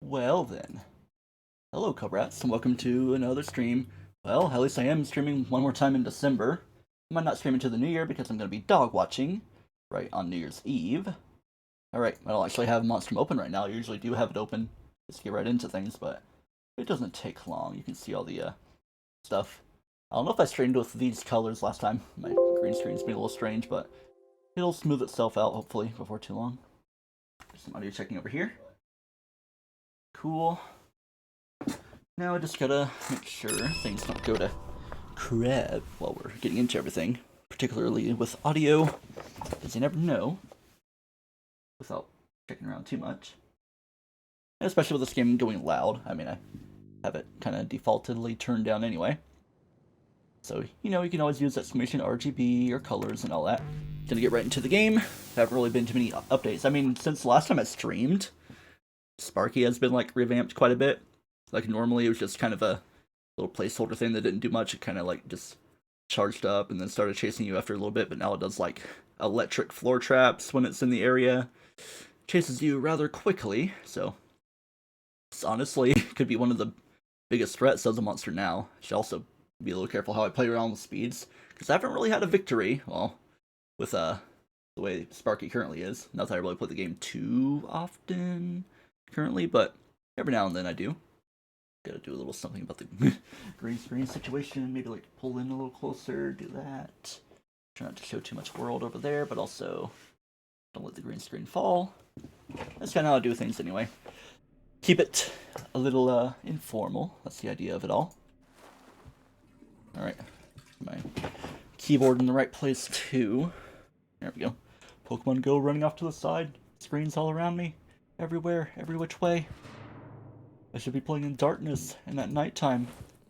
Well then, hello Cobrats, and welcome to another stream. Well, at least I am streaming one more time in December. I might not stream into the new year because I'm going to be dog watching, right, on New Year's Eve. Alright, I don't actually have Monstrum open right now. I usually do have it open, just to get right into things, but it doesn't take long. You can see all the stuff. I don't know if I streamed with these colors last time. My green screen's been a little strange, but it'll smooth itself out, hopefully, before too long. There's some audio checking over here. Cool. Now I just gotta make sure things don't go to crap while we're getting into everything, particularly with audio, because you never know without checking around too much. And especially with this game going loud. I mean, I have it kind of defaultedly turned down anyway. So, you know, you can always use exclamation RGB or colors and all that. Gonna get right into the game. There haven't really been too many updates. I mean, since the last time I streamed, Sparky has been, like, revamped quite a bit. Like, normally it was just kind of a little placeholder thing that didn't do much. It kind of, like, just charged up and then started chasing you after a little bit, but now it does, like, electric floor traps when it's in the area. Chases you rather quickly, so this honestly could be one of the biggest threats as a monster now. Should also be a little careful how I play around with speeds, because I haven't really had a victory, well, with the way Sparky currently is. Not that I really play the game too often currently, but every now and then I do. Gotta do a little something about the green screen situation, maybe like pull in a little closer, do that. Try not to show too much world over there, but also don't let the green screen fall. That's kind of how I do things anyway. Keep it a little informal, that's the idea of it all. Alright, my keyboard in the right place too. There we go. Pokemon Go running off to the side, screens all around me. Everywhere, every which way. I should be playing in darkness and at nighttime.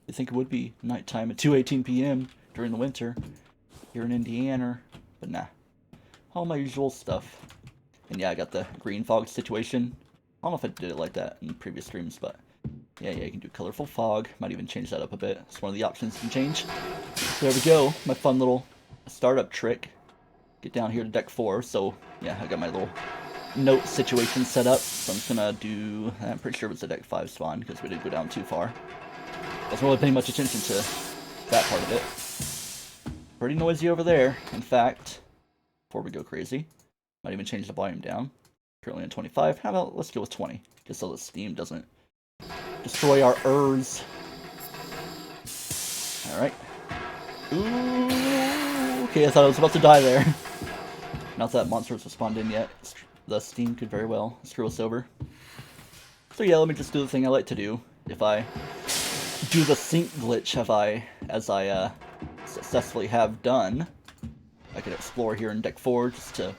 You think it would be nighttime at 2:18 p.m. during the winter here in Indiana, but nah. All my usual stuff. And yeah, I got the green fog situation. I don't know if I did it like that in previous streams, but yeah, you can do colorful fog. Might even change that up a bit. It's one of the options you can change. So there we go. My fun little startup trick. Get down here to deck 4. So yeah, I got my little note situation set up, so I'm just gonna do, I'm pretty sure it was a deck 5 spawn, because we didn't go down too far. Wasn't really paying much attention to that part of it. Pretty noisy over there, in fact, before we go crazy. Might even change the volume down. Currently on 25, how about, let's go with 20, just so the steam doesn't destroy our Urs. Alright. Ooh, okay, I thought I was about to die there. Not that monsters have spawned in yet. The steam could very well screw us over. So yeah, let me just do the thing I like to do. If I do the sync glitch, as I successfully have done, I could explore here in deck 4 just to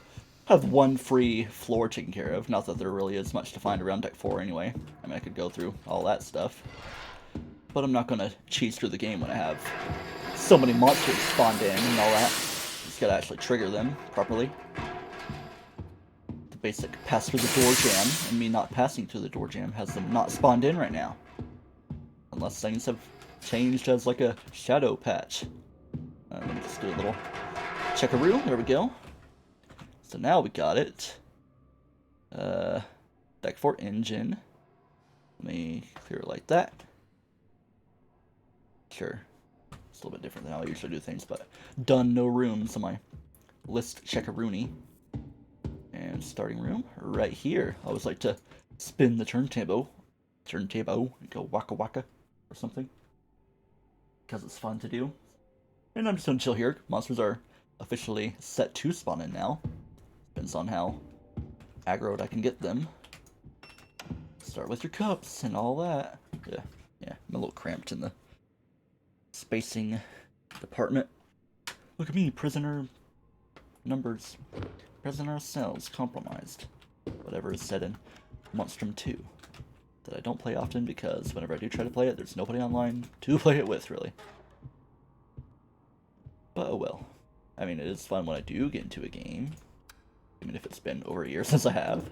have one free floor taken care of. Not that there really is much to find around deck 4 anyway. I mean, I could go through all that stuff. But I'm not going to cheese through the game when I have so many monsters spawned in and all that. Just gotta actually trigger them properly. Basic pass through the door jam, and me not passing through the door jam has them not spawned in right now. Unless things have changed as like a shadow patch. Let me just do a little checkaroo, there we go. So now we got it. Deck 4 engine. Let me clear it like that. Sure. It's a little bit different than how I usually do things, but done, no rooms on my list checkaroony. And starting room right here. I always like to spin the turntable, and go waka waka or something, because it's fun to do. And I'm just gonna chill here. Monsters are officially set to spawn in now. Depends on how aggroed I can get them. Start with your cups and all that. Yeah, I'm a little cramped in the spacing department. Look at me, prisoner numbers. Prisoner cells compromised. Whatever is said in Monstrum 2. That I don't play often because whenever I do try to play it, there's nobody online to play it with, really. But oh well. I mean, it is fun when I do get into a game. Even if it's been over a year since I have.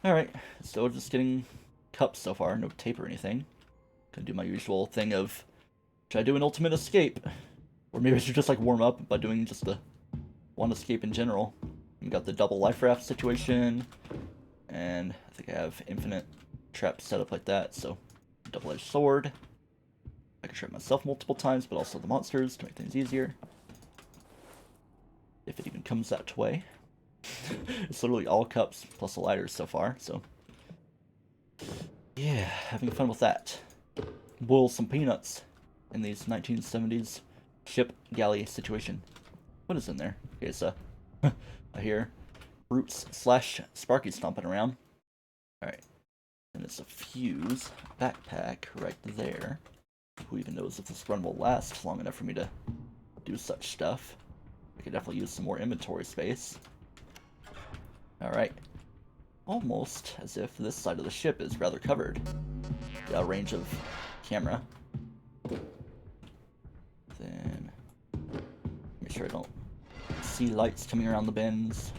Alright, so just getting cups so far, no tape or anything. Gonna do my usual thing of try to do an ultimate escape. Or maybe I should just like warm up by doing just the one escape in general. We got the double life raft situation, And I think I have infinite traps set up like that, so double-edged sword. I can trap myself multiple times, but also the monsters to make things easier. If it even comes that way. It's literally all cups plus the lighters so far, so yeah, having fun with that. Boil some peanuts in these 1970s ship galley situation. What is in there? Okay, so I hear Roots / Sparky stomping around. Alright. And it's a fuse backpack right there. Who even knows if this run will last long enough for me to do such stuff. I could definitely use some more inventory space. Alright. Almost as if this side of the ship is rather covered. Yeah, range of camera. Then make sure I don't see lights coming around the bends.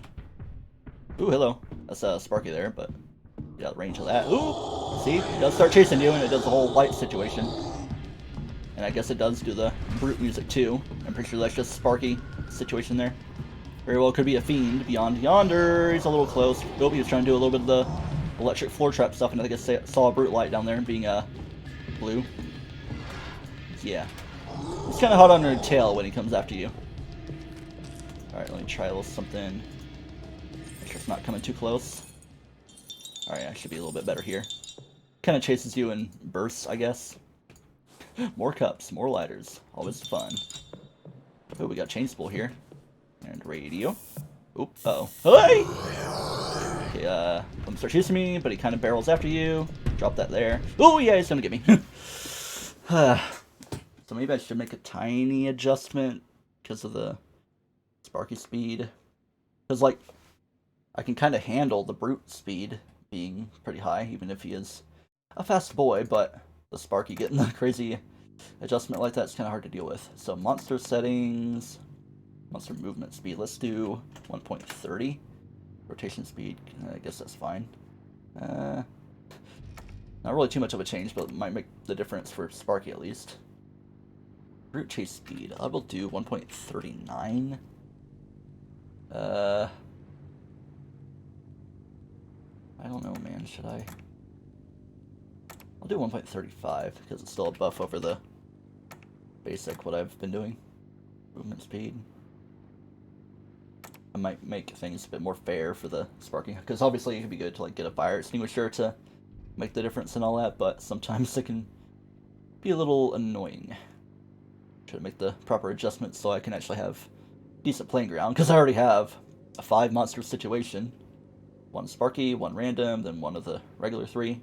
Ooh, hello. That's Sparky there, but yeah, the range of that. Ooh! See? It does start chasing you, and it does the whole light situation. And I guess it does do the brute music too. I'm pretty sure that's just Sparky situation there. Very well could be a fiend beyond yonder. He's a little close. Nope, he was trying to do a little bit of the electric floor trap stuff, and I think I saw a brute light down there being blue. Yeah. It's kind of hot on your tail when he comes after you. Alright, let me try a little something. Make sure it's not coming too close. Alright, I should be a little bit better here. Kind of chases you in bursts, I guess. More cups, more lighters. Always fun. Oh, we got chain spool here. And radio. Oop, uh-oh. Hey! Okay, let him start chasing me, but he kind of barrels after you. Drop that there. Oh, yeah, he's gonna get me. So maybe I should make a tiny adjustment because of the Sparky speed. Because, like, I can kind of handle the brute speed being pretty high, even if he is a fast boy, but the Sparky getting the crazy adjustment like that's kind of hard to deal with. So monster settings, monster movement speed, let's do 1.30. Rotation speed, I guess that's fine. Not really too much of a change, but it might make the difference for Sparky at least. Brute chase speed, I will do 1.39. I don't know, man, should I? I'll do 1.35 because it's still a buff over the basic what I've been doing. Movement speed. I might make things a bit more fair for the Sparky, because obviously it could be good to like get a fire extinguisher to make the difference and all that, but sometimes it can be a little annoying. Try to make the proper adjustments so I can actually have decent playing ground, because I already have a 5 monster situation. 1 Sparky, 1 random, then 1 of the regular 3.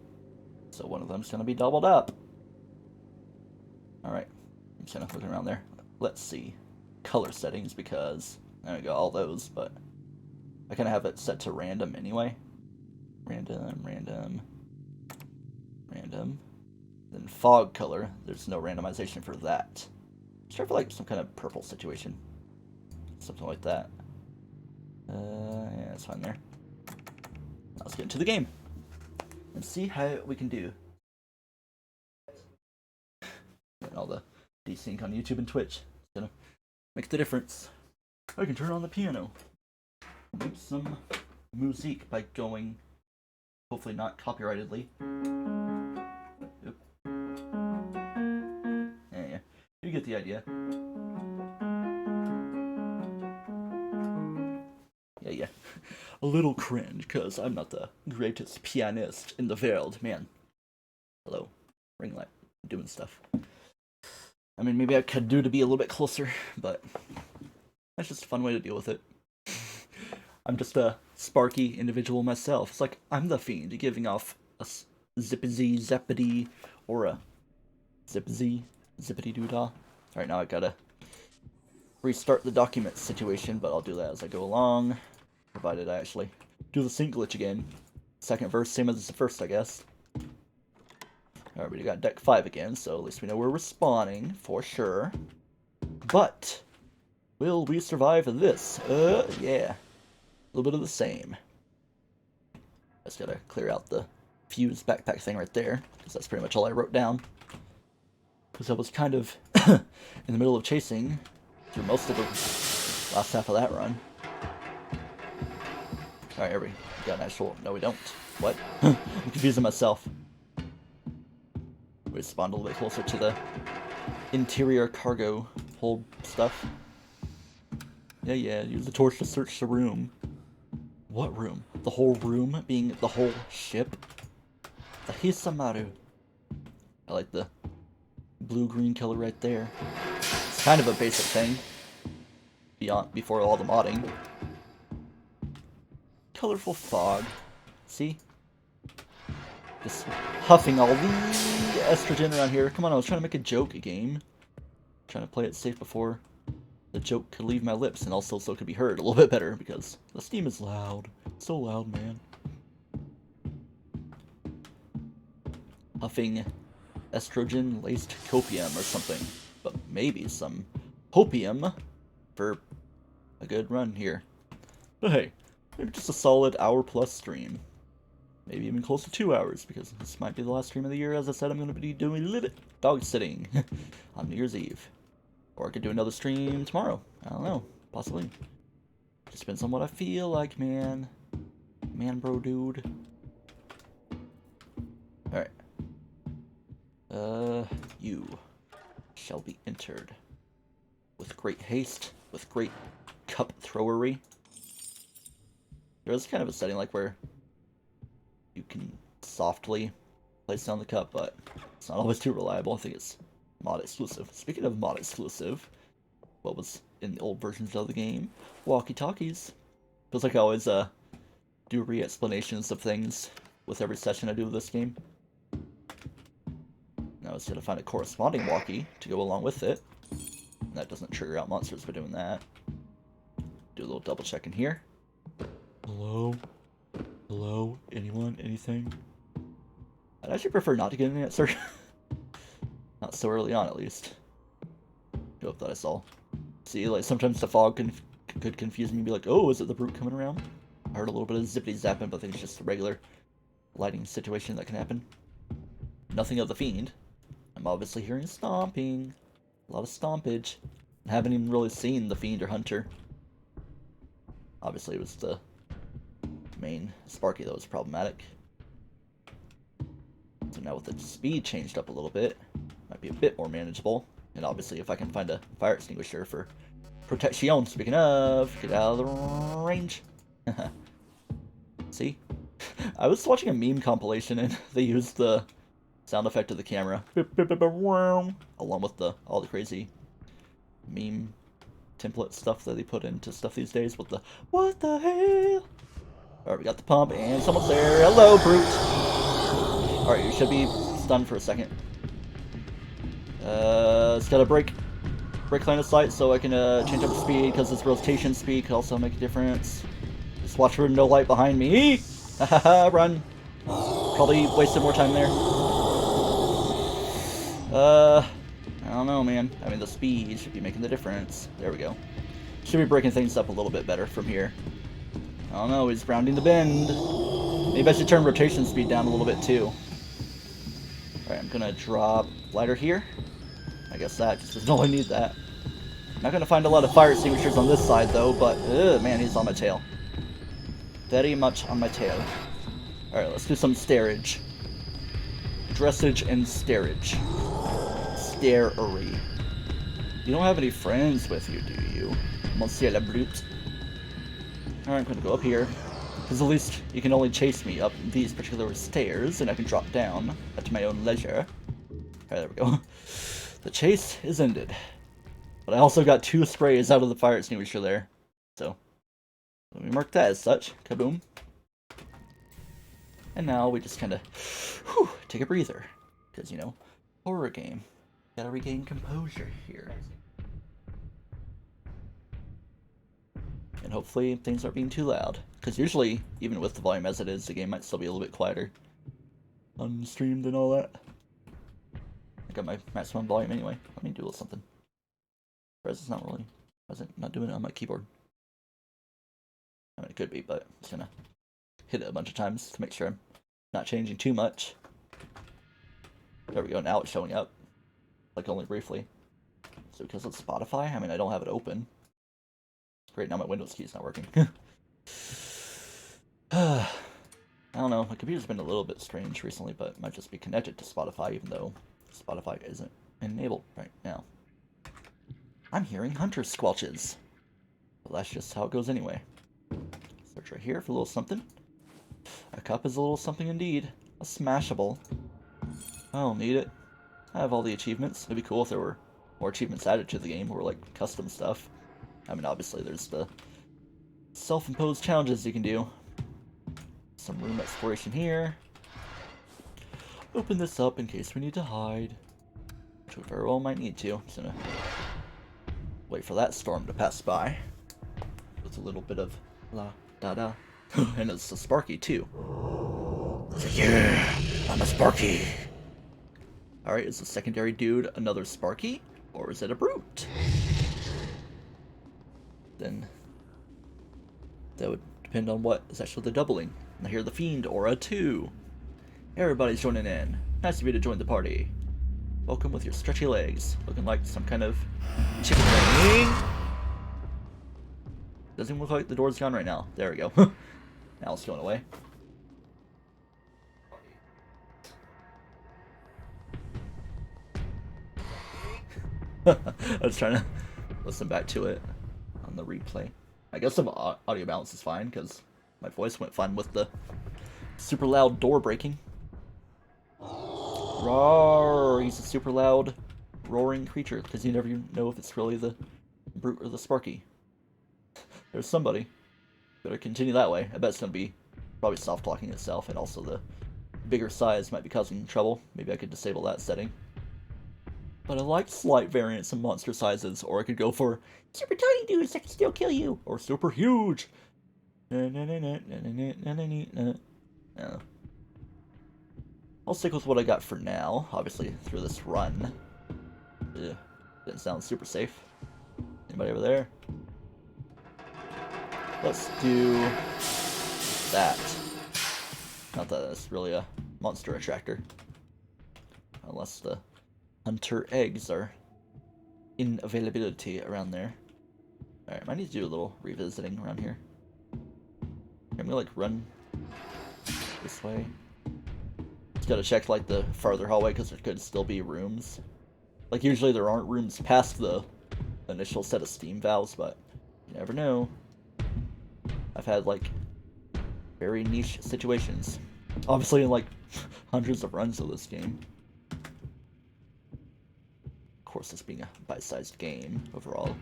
So one of them's going to be doubled up. Alright, I'm just kind of looking around there. Let's see. Color settings, because there we go, all those, but I kind of have it set to random anyway. Random, random, random. Then fog color, there's no randomization for that. Let's try for like some kind of purple situation. Something like that. Yeah, that's fine there. Now let's get into the game and see how we can do. And all the desync on YouTube and Twitch. It's gonna make the difference. I can turn on the piano. Make some music by going, hopefully not copyrightedly. Oop. Yeah, you get the idea. Yeah. A little cringe, because I'm not the greatest pianist in the world. Man. Hello. Ring light. I'm doing stuff. I mean, maybe I could do to be a little bit closer, but that's just a fun way to deal with it. I'm just a Sparky individual myself. It's like, I'm the fiend, giving off a zippity zappity, or a zippity doodah. Alright, now I gotta restart the document situation, but I'll do that as I go along. Provided I actually do the sync glitch again. Second verse, same as the first, I guess. Alright, we got deck 5 again, so at least we know we're respawning, for sure. But, will we survive this? Yeah. A little bit of the same. Just gotta clear out the fuse backpack thing right there, because that's pretty much all I wrote down. Because I was kind of in the middle of chasing through most of the last half of that run. Alright, we got an actual... No, we don't. What? I'm confusing myself. We spawned a little bit closer to the interior cargo hold stuff. Yeah, use the torch to search the room. What room? The whole room being the whole ship? The Hisamaru. I like the blue-green color right there. It's kind of a basic thing. Before all the modding. Colorful fog. See? Just huffing all the estrogen around here. Come on, I was trying to make a joke game. Trying to play it safe before the joke could leave my lips, and also so it could be heard a little bit better, because the steam is loud. It's so loud, man. Huffing estrogen-laced copium or something. But maybe some hopium for a good run here. But hey, maybe just a solid hour-plus stream. Maybe even close to 2 hours, because this might be the last stream of the year. As I said, I'm going to be doing a little bit dog sitting on New Year's Eve. Or I could do another stream tomorrow. I don't know. Possibly. Just depends on what I feel like, man. Man, bro, dude. Alright. You shall be entered. With great haste. With great cup throwery. There's kind of a setting like where you can softly place down the cup, but it's not always too reliable. I think it's mod exclusive. Speaking of mod exclusive, what was in the old versions of the game? Walkie-talkies. Feels like I always do re-explanations of things with every session I do with this game. Now it's gonna find a corresponding walkie to go along with it. And that doesn't trigger out monsters by doing that. Do a little double check in here. Hello? Hello? Anyone? Anything? I'd actually prefer not to get an answer. Not so early on, at least. I hope that I saw. See, like, sometimes the fog could confuse me and be like, oh, is it the brute coming around? I heard a little bit of zippity-zapping, but I think it's just a regular lighting situation that can happen. Nothing of the fiend. I'm obviously hearing stomping. A lot of stompage. I haven't even really seen the fiend or hunter. Obviously, it was the main Sparky that was problematic. So now with the speed changed up a little bit, might be a bit more manageable. And obviously if I can find a fire extinguisher for protection, speaking of, get out of the range. See? I was watching a meme compilation and they used the sound effect of the camera. Along with all the crazy meme template stuff that they put into stuff these days with the, what the hell? Alright, we got the pump, and someone's there. Hello, brute! Alright, you should be stunned for a second. It's got a brake line of sight, so I can change up the speed, because this rotation speed could also make a difference. Just watch for no light behind me! Hahaha, run! Probably wasted more time there. I don't know, man. I mean, the speed should be making the difference. There we go. Should be breaking things up a little bit better from here. I don't know, he's rounding the bend. Maybe I should turn rotation speed down a little bit too. Alright, I'm gonna drop glider here. I guess that just doesn't only need that. Not gonna find a lot of fire extinguishers on this side though, but man, he's on my tail. Very much on my tail. Alright, let's do some starage. Dressage and starage. Starery. You don't have any friends with you, do you? Monsieur le Brute. Alright, I'm gonna go up here, because at least you can only chase me up these particular stairs, and I can drop down at my own leisure. Alright, there we go. The chase is ended. But I also got 2 sprays out of the fire extinguisher there. So, let me mark that as such. Kaboom. And now we just kind of take a breather. Because, you know, horror game. Gotta regain composure here. And hopefully things aren't being too loud. Because usually, even with the volume as it is, the game might still be a little bit quieter. Unstreamed and all that. I got my maximum volume anyway. Let me do a little something. Whereas it's not really, not doing it on my keyboard. I mean, it could be, but I'm just gonna hit it a bunch of times to make sure I'm not changing too much. There we go, now it's showing up. Like, only briefly. So because it's Spotify, I mean, I don't have it open. Great, now my Windows key is not working. I don't know, my computer's been a little bit strange recently, but it might just be connected to Spotify, even though Spotify isn't enabled right now. I'm hearing hunter squelches. Well, that's just how it goes anyway. Search right here for a little something. A cup is a little something indeed. A smashable. I don't need it. I have all the achievements. It'd be cool if there were more achievements added to the game, or like custom stuff. I mean, obviously there's the self-imposed challenges you can do. Some room exploration here. Open this up in case we need to hide. Which we very well might need to. Just gonna wait for that storm to pass by. With a little bit of la da da. And it's a Sparky too. Yeah, I'm a Sparky. Alright, is the secondary dude another Sparky? Or is it a brute? Then that would depend on what is actually the doubling. I hear the Fiend Aura too. Everybody's joining in. Nice of you to join the party. Welcome with your stretchy legs. Looking like some kind of chicken wing. Doesn't look like the door's gone right now. There we go. Now it's going away. I was trying to listen back to it on the replay. I guess some audio balance is fine because my voice went fine with the super loud door breaking. Roar! He's a super loud roaring creature because you never know if it's really the brute or the Sparky. There's somebody. Better continue that way. I bet it's going to be probably soft locking itself, and also the bigger size might be causing trouble. Maybe I could disable that setting. But I like slight variance in monster sizes, or I could go for super tiny dudes that can still kill you, or super huge. I'll stick with what I got for now, obviously through this run. Didn't sound super safe. Anybody over there? Let's do that. Not that it's really a monster attractor. Unless the hunter eggs are in availability around there. Alright, I need to do a little revisiting around here. I'm gonna like run this way. Just gotta check like the farther hallway because there could still be rooms. Like usually there aren't rooms past the initial set of steam valves, but you never know. I've had like very niche situations. Obviously in like hundreds of runs of this game. Of course, this being a bite-sized game overall.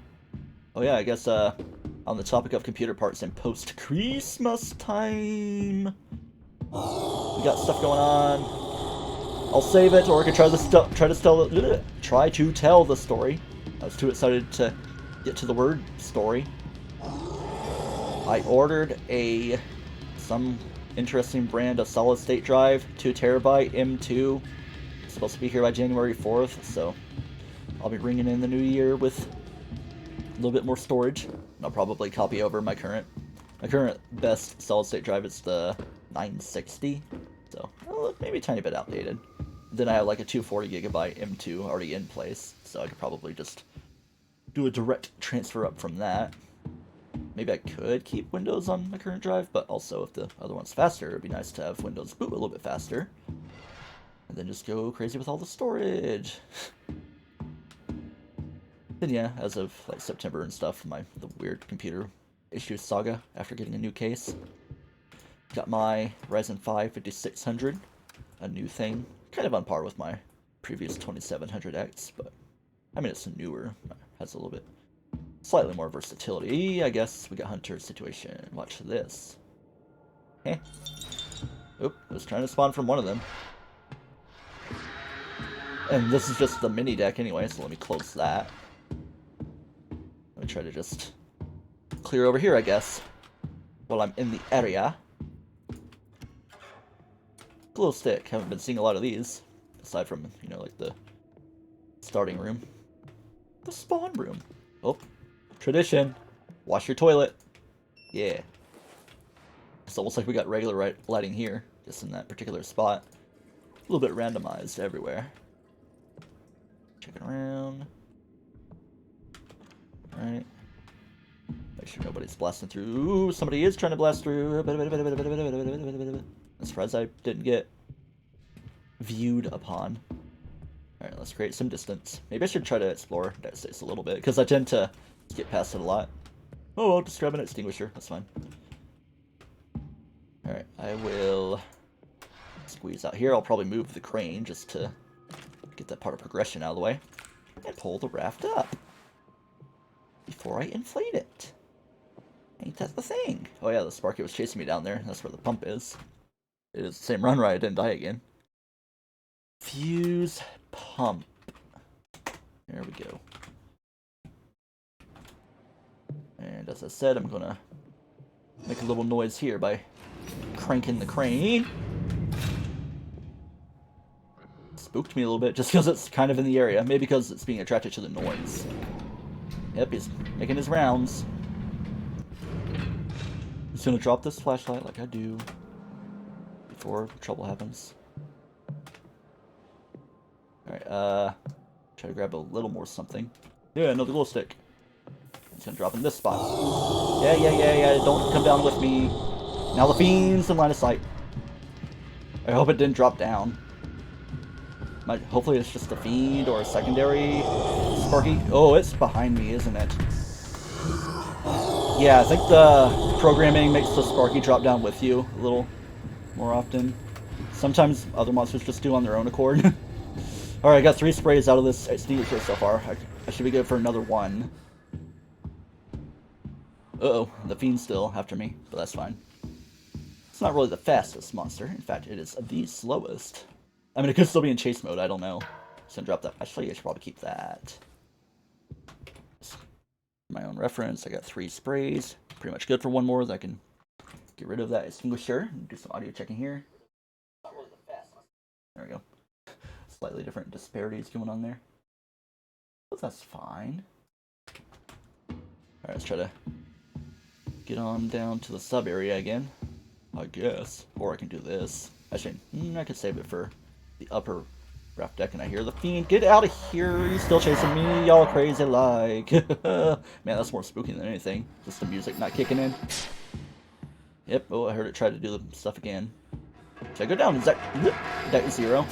Oh yeah, I guess on the topic of computer parts and post-Christmas time, we got stuff going on. I'll save it, or I could try to tell the story. I was too excited to get to the word story. I ordered some interesting brand of solid-state drive, 2 terabyte M2. It's supposed to be here by January 4th, so I'll be ringing in the new year with a little bit more storage. And I'll probably copy over my current best solid-state drive. It's the 960, so maybe a tiny bit outdated. Then I have like a 240 gigabyte M2 already in place, so I could probably just do a direct transfer up from that. Maybe I could keep Windows on my current drive, but also if the other one's faster, it'd be nice to have Windows boot a little bit faster. And then just go crazy with all the storage. Then yeah, as of like September and stuff, the weird computer issue saga after getting a new case. Got my Ryzen 5 5600, a new thing, kind of on par with my previous 2700X, but I mean it's newer, has a little bit slightly more versatility. I guess we got hunter situation. Watch this. Eh. Oop, I was trying to spawn from one of them. And this is just the mini deck anyway, so let me close that. Let me try to just clear over here, I guess, while I'm in the area. Glow stick. Haven't been seeing a lot of these, aside from, you know, like the starting room. The spawn room. Oh, tradition. Wash your toilet. Yeah. It's almost like we got regular lighting here, just in that particular spot. A little bit randomized everywhere. Checking around. Alright. Make sure nobody's blasting through. Ooh, somebody is trying to blast through. I'm surprised I didn't get viewed upon. Alright, let's create some distance. Maybe I should try to explore that space a little bit, because I tend to skip past it a lot. Oh, I'll just grab an extinguisher. That's fine. Alright, I will squeeze out here. I'll probably move the crane just to get that part of progression out of the way. And pull the raft up before I inflate it. Ain't that the thing? Oh yeah, the Sparky was chasing me down there. That's where the pump is. It is the same run right, I didn't die again. Fuse pump. There we go. And as I said, I'm gonna make a little noise here by cranking the crane. Spooked me a little bit just because it's kind of in the area. Maybe because it's being attracted to the noise. Yep, he's making his rounds. He's gonna drop this flashlight like I do before trouble happens. Alright, try to grab a little more something. Yeah, another glow stick. It's gonna drop in this spot. Yeah, don't come down with me. Now the fiend's in line of sight. I hope it didn't drop down. Hopefully it's just a fiend or a secondary Sparky. Oh, it's behind me, isn't it? Yeah, I think the programming makes the Sparky drop down with you a little more often. Sometimes other monsters just do on their own accord. Alright, I got 3 sprays out of this extinguisher so far. I should be good for another 1. Uh-oh, the fiend's still after me, but that's fine. It's not really the fastest monster. In fact, it is the slowest. I mean, it could still be in chase mode, I don't know. Just gonna drop that. Actually, I should probably keep that. Just for my own reference, I got 3 sprays. Pretty much good for 1 more, that I can get rid of that extinguisher and do some audio checking here. Not really the fastest. There we go. Slightly different disparities going on there. But that's fine. Alright, let's try to get on down to the sub area again, I guess. Or I can do this. Actually, I could save it for the upper raft deck. And I hear the fiend. Get out of here! He's still chasing me. Y'all crazy like. Man, that's more spooky than anything. Just the music not kicking in. Yep. Oh, I heard it try to do the stuff again. Should I go down? Is that deck 0?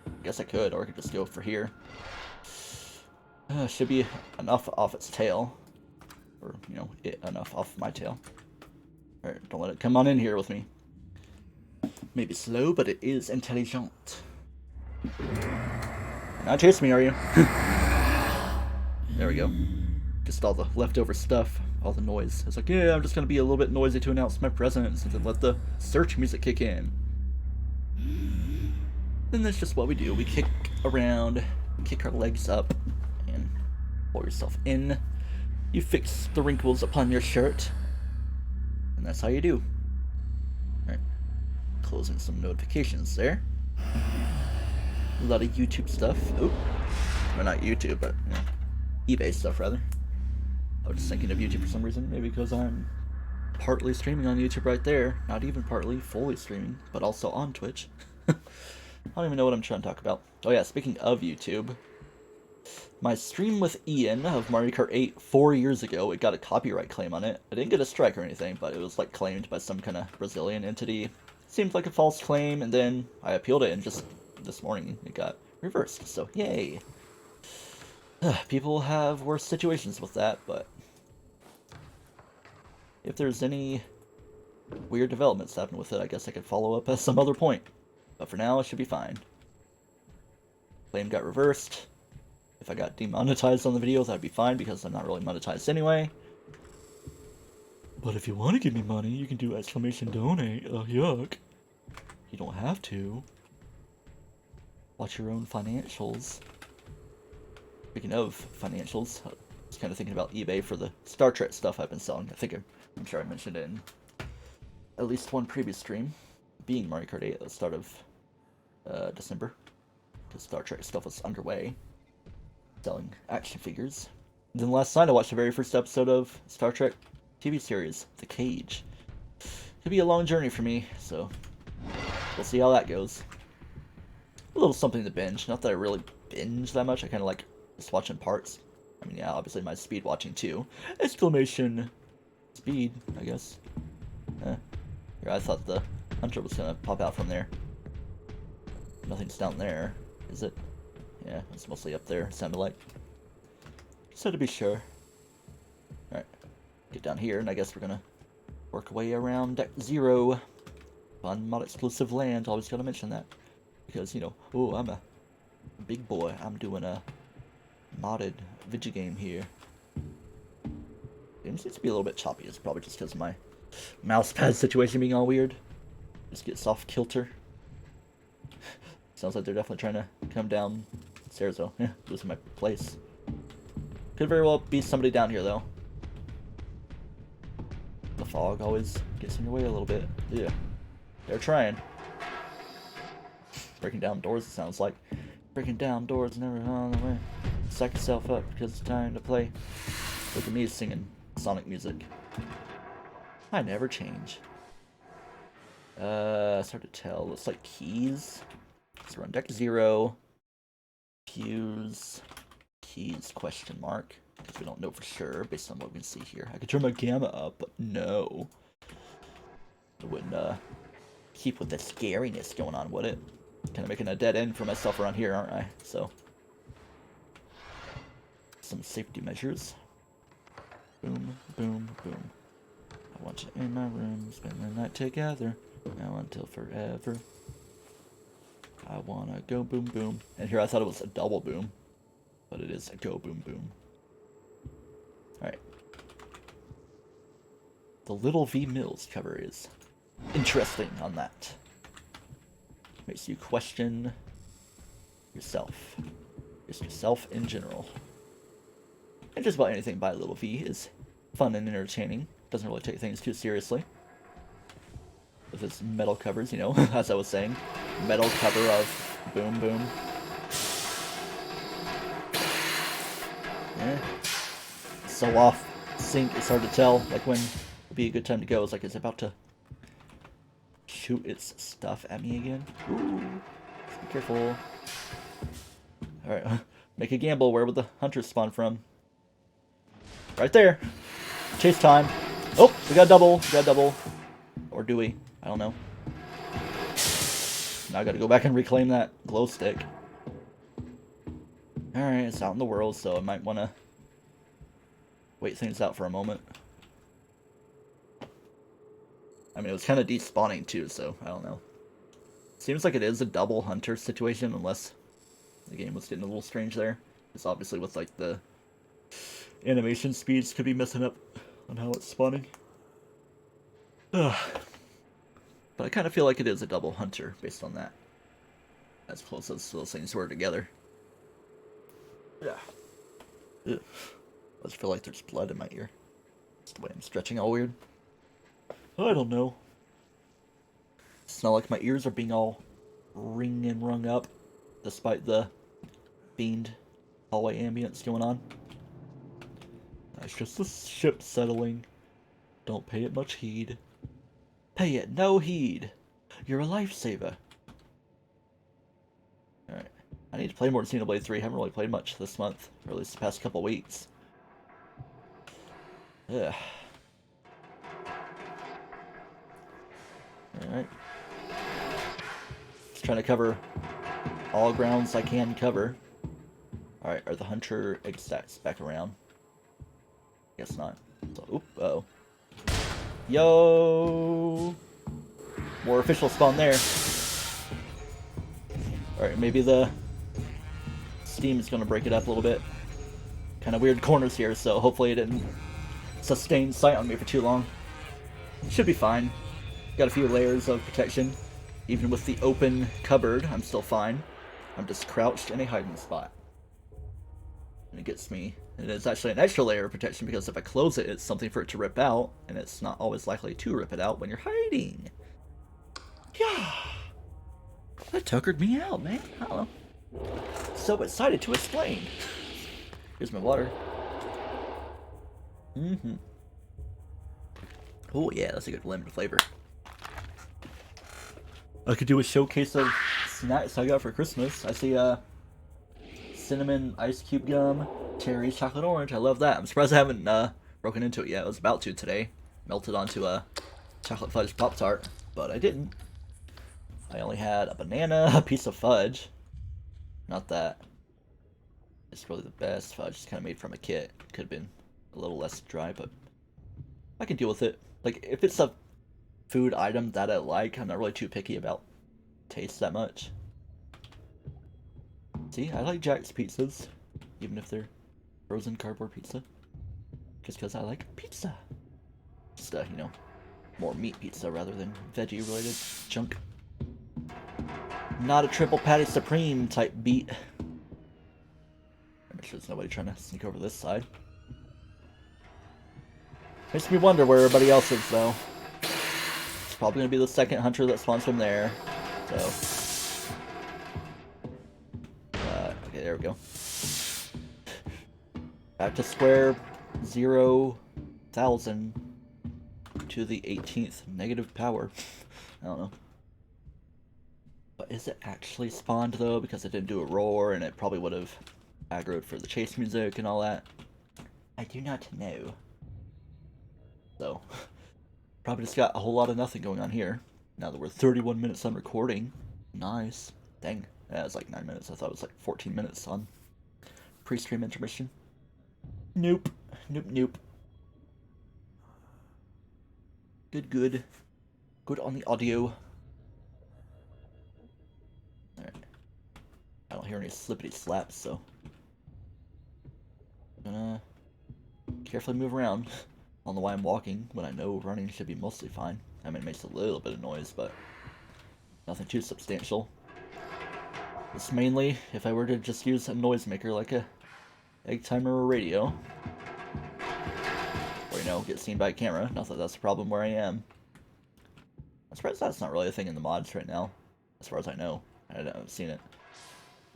I guess I could, or I could just go for here. Should be enough off its tail. Or, you know, enough off my tail. Alright, don't let it come on in here with me. Maybe slow, but it is intelligent. You're not chasing me, are you? There we go. Just all the leftover stuff, all the noise. It's like, yeah, I'm just gonna be a little bit noisy to announce my presence and then let the search music kick in. Then that's just what we do. We kick around, kick our legs up, and pull yourself in. You fix the wrinkles upon your shirt, and that's how you do. Alright, closing some notifications there. A lot of YouTube stuff. Oh, well, not YouTube, but you know, eBay stuff rather. I was just thinking of YouTube for some reason, maybe because I'm partly streaming on YouTube right there. Not even partly, fully streaming, but also on Twitch. I don't even know what I'm trying to talk about. Oh yeah, speaking of YouTube, my stream with Ian of Mario Kart 8 4 years ago, it got a copyright claim on it. I didn't get a strike or anything, but it was like claimed by some kind of Brazilian entity. Seemed like a false claim, and then I appealed it, and just this morning it got reversed. So yay! People have worse situations with that, but if there's any weird developments happen with it, I guess I could follow up at some other point. But for now, it should be fine. Claim got reversed. If I got demonetized on the video, that'd be fine, because I'm not really monetized anyway. But if you want to give me money, you can do !donate. Yuck. You don't have to. Watch your own financials. Speaking of financials, I was kind of thinking about eBay for the Star Trek stuff I've been selling. I'm sure I mentioned it in at least one previous stream. Being Mario Kart 8 at the start of December. The Star Trek stuff was underway. Selling action figures. Then last night I watched the very first episode of Star Trek TV series, The Cage. Could be a long journey for me, so we'll see how that goes. A little something to binge. Not that I really binge that much. I kind of like just watching parts. I mean, yeah, obviously my speed watching too. Exclamation speed, I guess. Here, I thought the hunter was gonna pop out from there. Nothing's down there, is it? Yeah, it's mostly up there, it sounded like. Just had to be sure. Alright, get down here, and I guess we're gonna work our way around Deck 0. Fun mod exclusive land, always gotta mention that. Because, you know, oh, I'm a big boy. I'm doing a modded video game here. Game seems to be a little bit choppy. It's probably just because of my mouse pad situation being all weird. Just gets off kilter. Sounds like they're definitely trying to come down stairs though. Yeah, losing my place. Could very well be somebody down here though. The fog always gets in your way a little bit. Yeah. They're trying. Breaking down doors, it sounds like. Breaking down doors, never on the way. Psych yourself up because it's time to play. Look at me singing Sonic music. I never change. It's hard to tell. Looks like keys. So we're on Deck 0. Fuse. Keys, question mark. Because we don't know for sure based on what we can see here. I could turn my gamma up, but no. I wouldn't, keep with the scariness going on, would it? Kind of making a dead end for myself around here, aren't I? So, some safety measures. Boom, boom, boom. I want you in my room, spend the night together, now until forever. I wanna go boom, boom. And here I thought it was a double boom, but it is a go boom, boom. Alright. The Little V Mills cover is interesting on that. Makes you question yourself. Just yourself in general. And just about anything by Little V is fun and entertaining. Doesn't really take things too seriously. With its metal covers, you know, as I was saying. Metal cover of Boom Boom. Yeah. So off sync, it's hard to tell. Like when would be a good time to go. It's like it's about to shoot its stuff at me again. Ooh. Be careful. Alright, make a gamble. Where would the hunters spawn from? Right there. Chase time. Oh, we got double. We got double. Or do we? I don't know. Now I gotta go back and reclaim that glow stick. Alright, it's out in the world, so I might want to wait things out for a moment. I mean, it was kind of despawning too, so I don't know. Seems like it is a double hunter situation, unless the game was getting a little strange there. It's obviously with like the animation speeds could be messing up on how it's spawning. Ugh. But I kind of feel like it is a double hunter based on that. As close as those things were together. Yeah. Ugh. I just feel like there's blood in my ear. That's the way I'm stretching all weird. I don't know. It's not like my ears are being all ring and rung up, despite the fiend hallway ambience going on. That's just the ship settling. Don't pay it much heed. Pay it no heed. You're a lifesaver. Alright. I need to play more Xenoblade 3. I haven't really played much this month, or at least the past couple weeks. Ugh. Alright. Just trying to cover all grounds I can cover. Alright, are the hunter exacts back around? Guess not. So, oop, uh-oh. Yo! More official spawn there. Alright, maybe the Steam is going to break it up a little bit. Kind of weird corners here, so hopefully it didn't sustain sight on me for too long. Should be fine. Got a few layers of protection. Even with the open cupboard, I'm still fine. I'm just crouched in a hiding spot. And it gets me. And it's actually an extra layer of protection because if I close it, it's something for it to rip out, and it's not always likely to rip it out when you're hiding. Yeah. That tuckered me out, man. I don't know. So excited to explain. Here's my water. Mm-hmm. Oh yeah, that's a good lemon flavor. I could do a showcase of snacks I got for Christmas. I see cinnamon ice cube gum, cherry chocolate orange. I love that. I'm surprised I haven't broken into it yet. I was about to today. Melted onto a chocolate fudge Pop-Tart, but I didn't. I only had a banana, a piece of fudge. Not that it's really the best fudge. It's kind of made from a kit. Could have been a little less dry, but I can deal with it. Like, if it's a food item that I like, I'm not really too picky about taste that much. See, I like Jack's pizzas, even if they're frozen cardboard pizza. Just because I like pizza. Just, you know, more meat pizza rather than veggie-related junk. Not a triple patty supreme type beat. Make sure there's nobody trying to sneak over this side. Makes me wonder where everybody else is, though. It's probably going to be the second hunter that spawns from there. So. Okay, there we go. Back to square 0,000 to the 18th negative power. I don't know. But is it actually spawned, though? Because it didn't do a roar, and it probably would have aggroed for the chase music and all that. I do not know. So, probably just got a whole lot of nothing going on here. Now that we're 31 minutes on recording. Nice. Dang. Yeah, it's like 9 minutes. I thought it was like 14 minutes on pre-stream intermission. Nope. Nope, nope. Good, good. Good on the audio. Alright. I don't hear any slippity slaps, so I'm gonna carefully move around. I don't know why I'm walking when I know running should be mostly fine. I mean, it makes a little bit of noise, but nothing too substantial. It's mainly if I were to just use a noisemaker like a egg timer or radio, or, you know, get seen by a camera. Not that that's a problem where I am. I'm surprised that's not really a thing in the mods right now, as far as I know. I haven't seen it.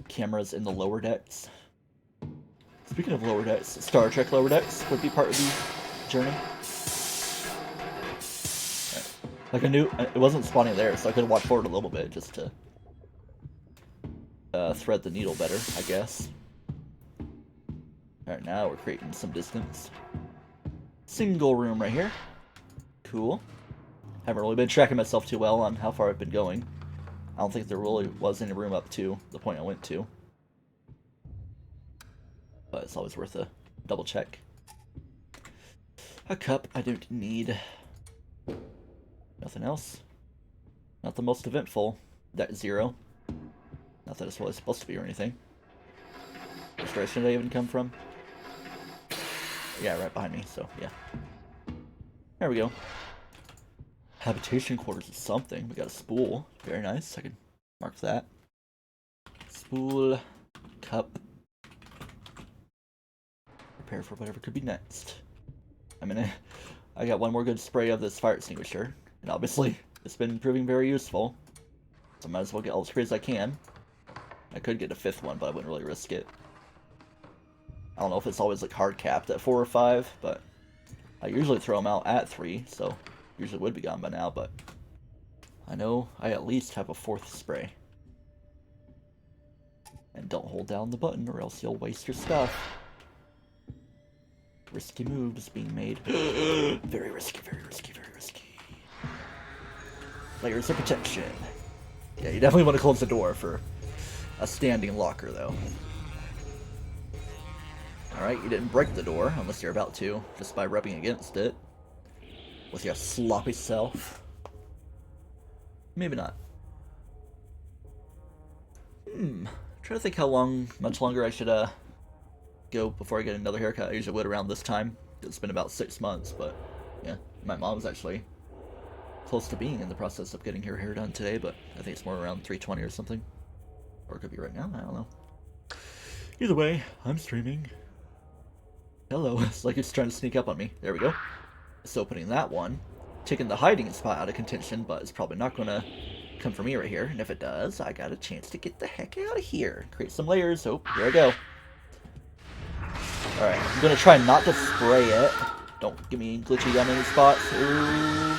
Cameras in the lower decks. Speaking of lower decks, Star Trek lower decks would be part of the journey. Right. Like, I knew it wasn't spawning there, so I could walk forward a little bit just to thread the needle better, I guess. Alright, now we're creating some distance. Single room right here. Cool. Haven't really been tracking myself too well on how far I've been going. I don't think there really was any room up to the point I went to. But it's always worth a double check. A cup I don't need. Nothing else. Not the most eventful. That 0. Not that it's really supposed to be or anything. Which direction did I even come from? Yeah, right behind me, so yeah. There we go. Habitation quarters is something. We got a spool. Very nice. I can mark that. Spool. Cup. Prepare for whatever could be next. I mean, I got one more good spray of this fire extinguisher. And obviously, it's been proving very useful. So I might as well get all the sprays I can. I could get a 5th one, but I wouldn't really risk it. I don't know if it's always like hard capped at 4 or 5, but I usually throw them out at 3, so usually would be gone by now, but I know I at least have a 4th spray. And don't hold down the button or else you'll waste your stuff. Risky moves being made. Very risky, very risky, very risky. Layers of protection. Yeah, you definitely want to close the door for a standing locker, though. Alright, you didn't break the door, unless you're about to, just by rubbing against it. With your sloppy self. Maybe not. Trying to think how much longer I should, go before I get another haircut. I usually would around this time. It's been about 6 months, but, yeah. My mom's actually close to being in the process of getting her hair done today, but I think it's more around 3:20 or something. Or it could be right now, I don't know. Either way, I'm streaming. Hello, it's like it's trying to sneak up on me. There we go. It's opening that one. Taking the hiding spot out of contention, but it's probably not going to come for me right here. And if it does, I got a chance to get the heck out of here. Create some layers. Oh, here I go. Alright, I'm going to try not to spray it. Don't give me glitchy on any spots. Ooh.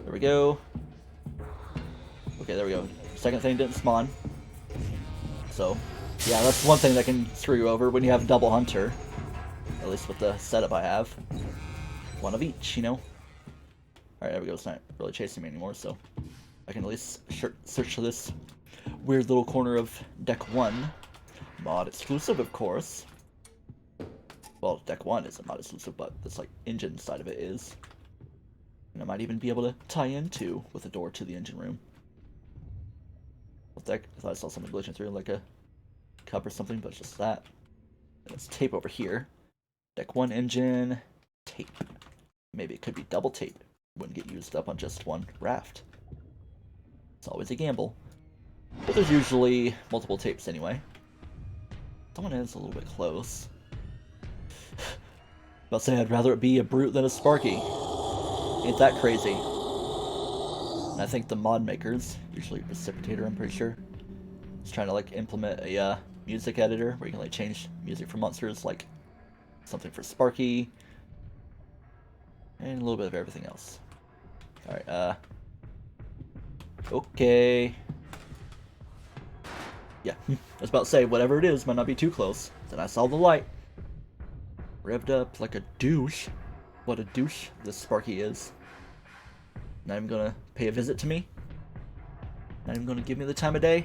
There we go. Okay, there we go. Second thing didn't spawn. So, yeah, that's one thing that can screw you over when you have double hunter. At least with the setup I have. One of each, you know? Alright, there we go. It's not really chasing me anymore, so I can at least search for this weird little corner of Deck 1. Mod exclusive, of course. Well, Deck 1 isn't mod exclusive, but this like engine side of it is. And I might even be able to tie into with a door to the engine room. What the heck? I thought I saw something glitching through, like a cup or something, but it's just that. And it's tape over here. Deck 1 engine, tape. Maybe it could be double tape. Wouldn't get used up on just one raft. It's always a gamble. But there's usually multiple tapes anyway. That one is a little bit close. I'll say I'd rather it be a brute than a Sparky. Ain't that crazy? And I think the mod makers, usually Precipitator, I'm pretty sure, is trying to like implement a music editor where you can like change music for monsters, like something for Sparky, and a little bit of everything else. Alright, okay. Yeah, I was about to say, whatever it is might not be too close. Then I saw the light. Revved up like a douche. What a douche this Sparky is. Not even gonna pay a visit to me. Not even gonna give me the time of day.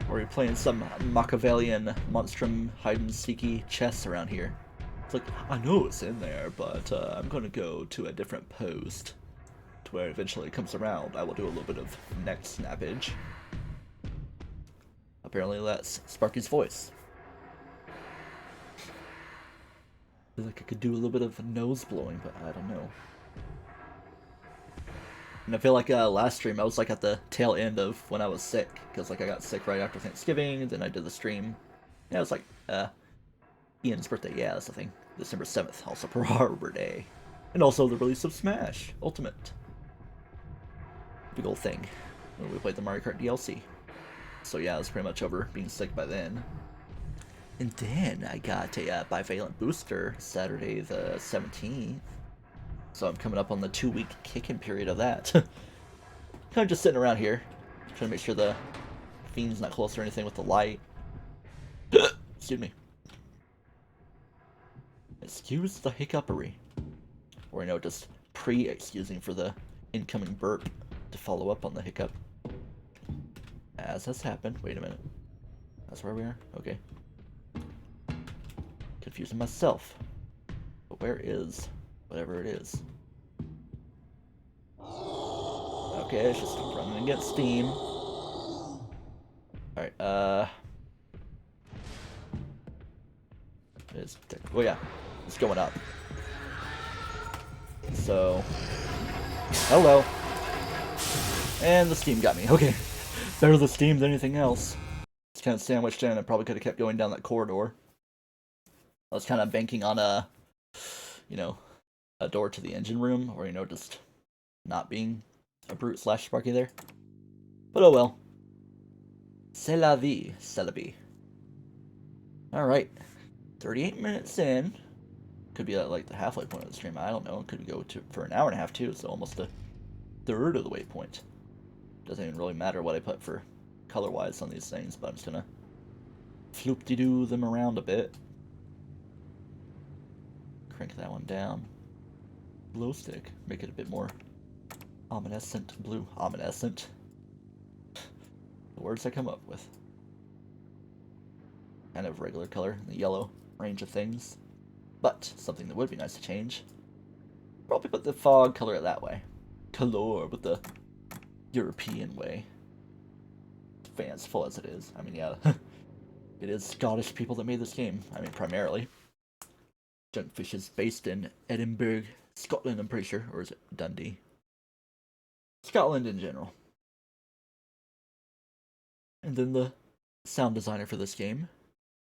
Or are you playing some Machiavellian Monstrum hide-and-seeky chess around here? It's like, I know it's in there, but I'm gonna go to a different post. To where eventually it comes around, I will do a little bit of neck snappage. Apparently that's Sparky's voice. I feel like I could do a little bit of nose blowing, but I don't know. And I feel like last stream I was like at the tail end of when I was sick, because like I got sick right after Thanksgiving, and then I did the stream. Yeah, it was like Ian's birthday. Yeah, that's the thing. December 7th, also Pearl Harbor Day, and also the release of Smash Ultimate. Big old thing when we played the Mario Kart DLC. So yeah, I was pretty much over being sick by then. And then I got a bivalent booster Saturday the 17th. So I'm coming up on the 2-week kick-in period of that. Kind of just sitting around here, trying to make sure the fiend's not close or anything with the light. Excuse me. Excuse the hiccupery. Or, you know, just pre-excusing for the incoming burp to follow up on the hiccup. As has happened. Wait a minute. That's where we are? Okay. Confusing myself. But where is whatever it is? Okay, it's just running against Steam. Alright, it's, oh yeah, it's going up. So, hello. And the Steam got me. Okay. Better the Steam than anything else. It's kind of sandwiched in. I probably could have kept going down that corridor. I was kind of banking on a, you know, a door to the engine room, or, you know, just not being a brute / Sparky there. But oh well. C'est la vie, Celebi. Alright. 38 minutes in. Could be at like the halfway point of the stream. I don't know. It could go to for an hour and a half too, so almost a third of the waypoint. Doesn't even really matter what I put for color-wise on these things, but I'm just gonna floop-de-doo them around a bit. Crank that one down. Glow stick. Make it a bit more ominescent blue. Ominescent. The words I come up with. Kind of regular color, the yellow range of things. But something that would be nice to change. Probably put the fog color that way. Color, but the European way. Fanciful as it is. I mean, yeah. It is Scottish people that made this game. I mean, primarily. Junkfish is based in Edinburgh, Scotland, I'm pretty sure. Or is it Dundee? Scotland in general. And then the sound designer for this game,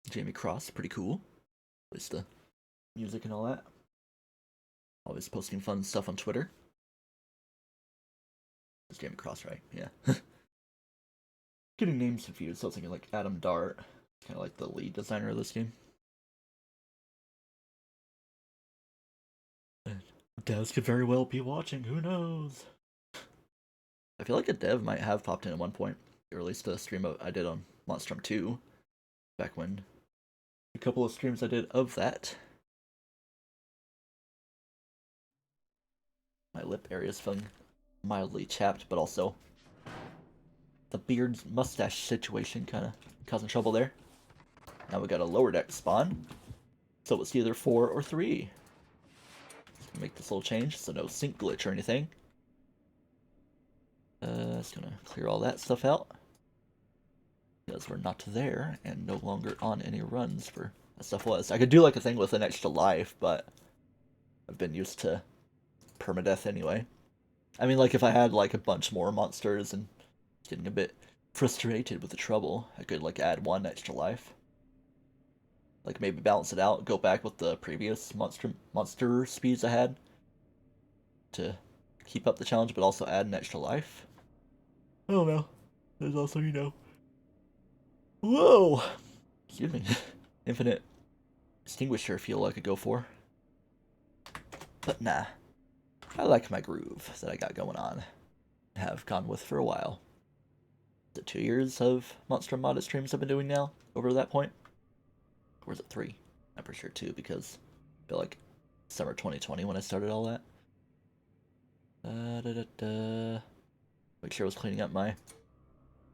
Jamie Cross, pretty cool. At least the music and all that. Always posting fun stuff on Twitter. It's Jamie Cross, right? Yeah. Getting names confused, so I was thinking like Adam Dart. Kind of like the lead designer of this game. Devs could very well be watching, who knows? I feel like a dev might have popped in at one point, or at least a stream I did on Monstrum 2, back when a couple of streams I did of that. My lip area is feeling mildly chapped, but also the beard mustache situation kind of causing trouble there. Now we got a lower deck spawn, so it's either 4 or 3. Let's make this little change, so no sync glitch or anything. Just gonna clear all that stuff out, because we're not there and no longer on any runs for that stuff was. I could do like a thing with an extra life, but I've been used to permadeath anyway. I mean, like if I had like a bunch more monsters and getting a bit frustrated with the trouble, I could like add 1 extra life. Like maybe balance it out, go back with the previous monster speeds I had to keep up the challenge, but also add an extra life. I don't know. There's also, you know, whoa! Excuse me. Infinite extinguisher feel I could go for. But nah. I like my groove that I got going on. Have gone with for a while. Is it 2 years of Monstrum modded streams I've been doing now, over that point? Or is it 3? I'm pretty sure 2, because I feel like summer 2020 when I started all that. Make sure I was cleaning up my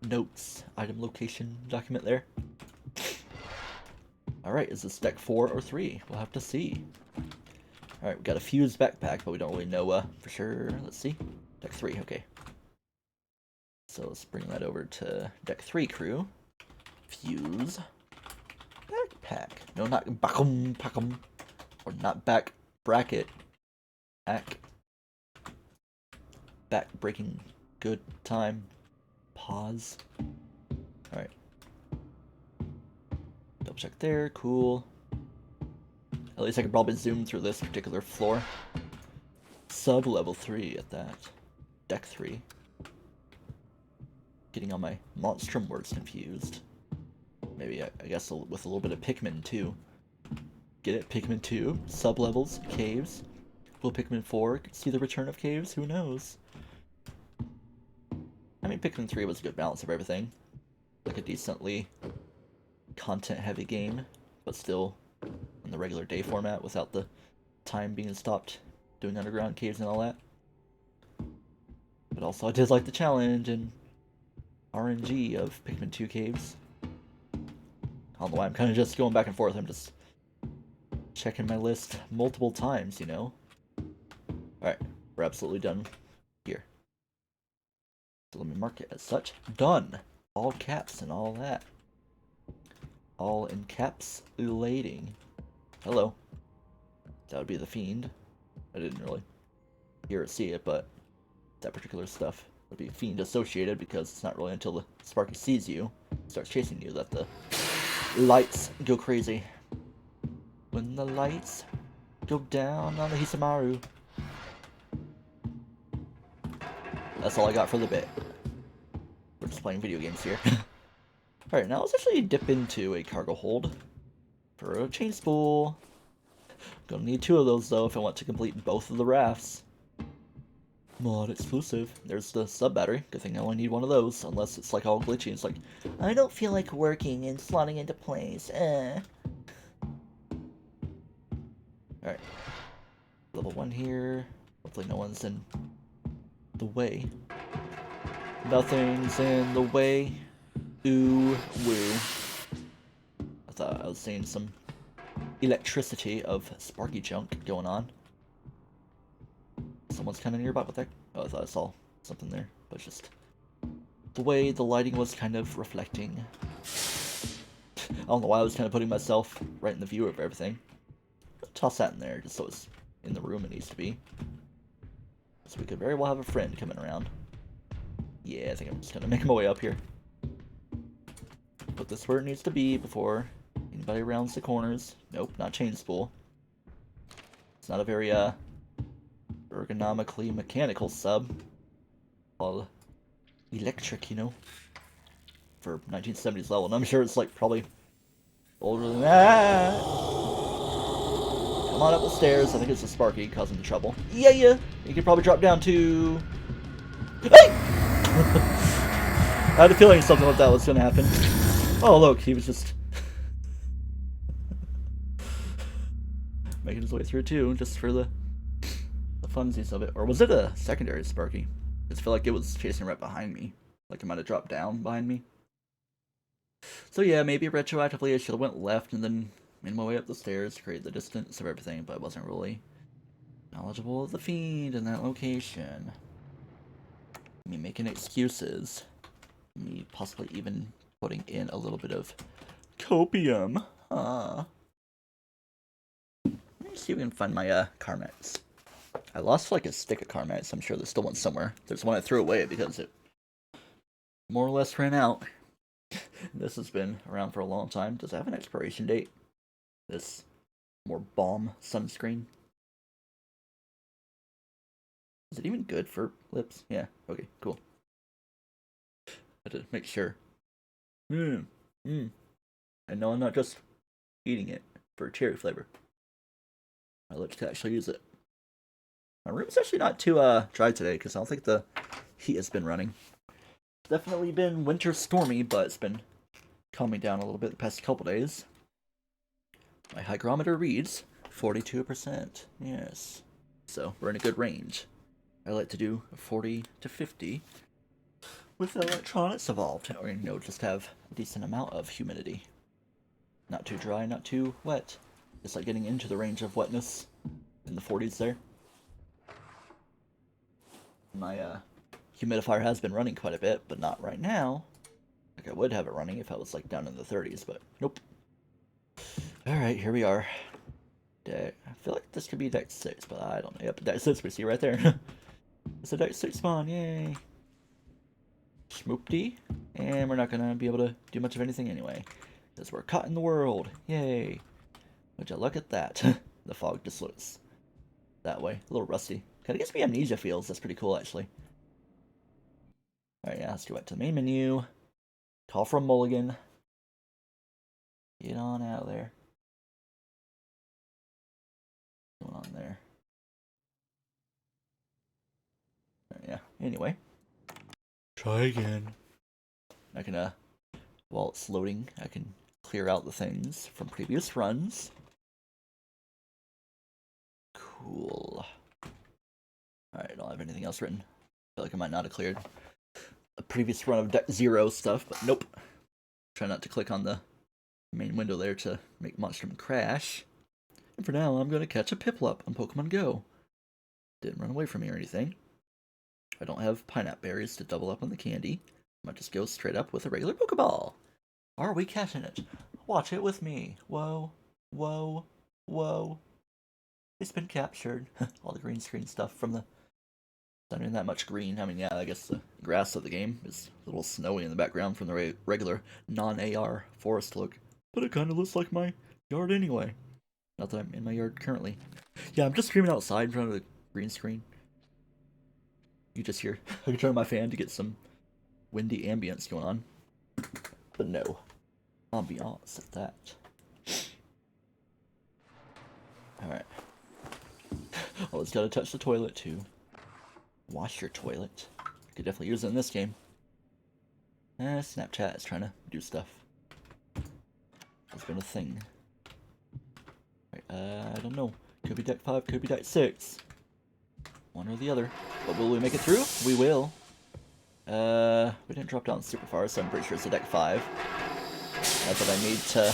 notes, item location document there. Alright, is this deck 4 or 3? We'll have to see. Alright, we got a fused backpack, but we don't really know for sure. Let's see. Deck 3, okay. So let's bring that over to deck 3 crew. Fuse. Backpack. No, not backum, packum. Or not back bracket. Back. Back breaking good time. Pause. Alright. Double check there, cool. At least I can probably zoom through this particular floor. Sub level 3 at that. Deck 3. Getting all my Monstrum words confused. Maybe, I guess, with a little bit of Pikmin 2. Get it? Pikmin 2. Sub-levels. Caves. Will Pikmin 4 see the return of caves? Who knows? I mean, Pikmin 3 was a good balance of everything. Like a decently content-heavy game, but still in the regular day format without the time being stopped doing underground caves and all that. But also, I did like the challenge and RNG of Pikmin 2 caves. I don't know why I'm kind of just going back and forth. I'm just checking my list multiple times, you know? Alright, we're absolutely done here. So let me mark it as such. Done! All caps and all that. All encapsulating. Hello. That would be the Fiend. I didn't really hear or see it, but that particular stuff would be Fiend associated, because it's not really until the Sparky sees you, starts chasing you, that the lights go crazy. When the lights go down on the Hisamaru. That's all I got for the bit. We're just playing video games here. Alright, now let's actually dip into a cargo hold for a chain spool. Gonna need 2 of those though if I want to complete both of the rafts. Mod exclusive. There's the sub battery. Good thing I only need 1 of those, unless it's like all glitchy. It's like, I don't feel like working and slotting into place. Alright. Level 1 here. Hopefully no one's in the way. Nothing's in the way. Ooh, woo. I thought I was seeing some electricity of sparky junk going on. Someone's kind of nearby with that. Oh, I thought I saw something there, but just the way the lighting was kind of reflecting. I don't know why I was kind of putting myself right in the view of everything. Toss that in there just so it's in the room it needs to be. So we could very well have a friend coming around. Yeah, I think I'm just gonna make my way up here. Put this where it needs to be before anybody rounds the corners. Nope, not chain spool. It's not a very ergonomically mechanical sub. All electric, you know, for 1970s level. And I'm sure it's like probably older than that. Come on up the stairs. I think it's the Sparky causing the trouble. Yeah, yeah. You could probably drop down to. Hey! I had a feeling something like that was going to happen. Oh, look, he was just making his way through too, just for the funsies of it. Or was it a secondary Sparky? I just feel like it was chasing right behind me. Like it might have dropped down behind me. So yeah, maybe retroactively I should have went left and then made my way up the stairs to create the distance of everything, but I wasn't really knowledgeable of the fiend in that location. Me making excuses. Me possibly even putting in a little bit of copium. Let me see if we can find my car mats. I lost like a stick of car mats. I'm sure there's still one somewhere. There's one I threw away because it more or less ran out. This has been around for a long time. Does it have an expiration date? This more balm sunscreen. Is it even good for lips? Yeah, okay, cool. I had to make sure. And no, I'm not just eating it for cherry flavor. My lips can actually use it. My room's actually not too dry today because I don't think the heat has been running. It's definitely been winter stormy, but it's been calming down a little bit the past couple days. My hygrometer reads 42%. Yes. So we're in a good range. I like to do 40 to 50 with the electronics involved, or just have a decent amount of humidity. Not too dry, not too wet. Just like getting into the range of wetness in the 40s there. My humidifier has been running quite a bit, but not right now. Like I would have it running if I was like down in the 30s, but nope. Alright, here we are. I feel like this could be deck 6, but I don't know. Yep, deck 6 we see right there. It's a deck 6 spawn, yay! Schmoopty. And we're not gonna be able to do much of anything anyway. Because we're caught in the world. Yay! Would you look at that? The fog just looks that way. A little rusty. Kinda gives me amnesia feels. That's pretty cool, actually. Alright, yeah, let's go back to the main menu. Call from Mulligan. Get on out of there. What's going on there? Yeah, anyway. Try again. I can, while it's loading, I can clear out the things from previous runs. Cool. Alright, I don't have anything else written. I feel like I might not have cleared a previous run of deck 0 stuff, but nope. Try not to click on the main window there to make Monstrum crash. And for now, I'm going to catch a Piplup on Pokemon Go. Didn't run away from me or anything. I don't have pineapple berries to double up on the candy. I might just go straight up with a regular Pokeball. Are we catching it? Watch it with me. Whoa, whoa, whoa. It's been captured. All the green screen stuff from the... Not even that much green. I mean, yeah, I guess the grass of the game is a little snowy in the background from the regular non-AR forest look. But it kind of looks like my yard anyway. Not that I'm in my yard currently. Yeah, I'm just screaming outside in front of the green screen. You just hear, I can turn on my fan to get some windy ambience going on. But no. Ambiance at that. Alright. Always gotta touch the toilet too. Wash your toilet. Could definitely use it in this game. Snapchat is trying to do stuff. That's been a thing. Right, I don't know. Could be deck 5, could be deck 6. One or the other. But will we make it through? We will. We didn't drop down super far, so I'm pretty sure it's a deck 5. Not that I need to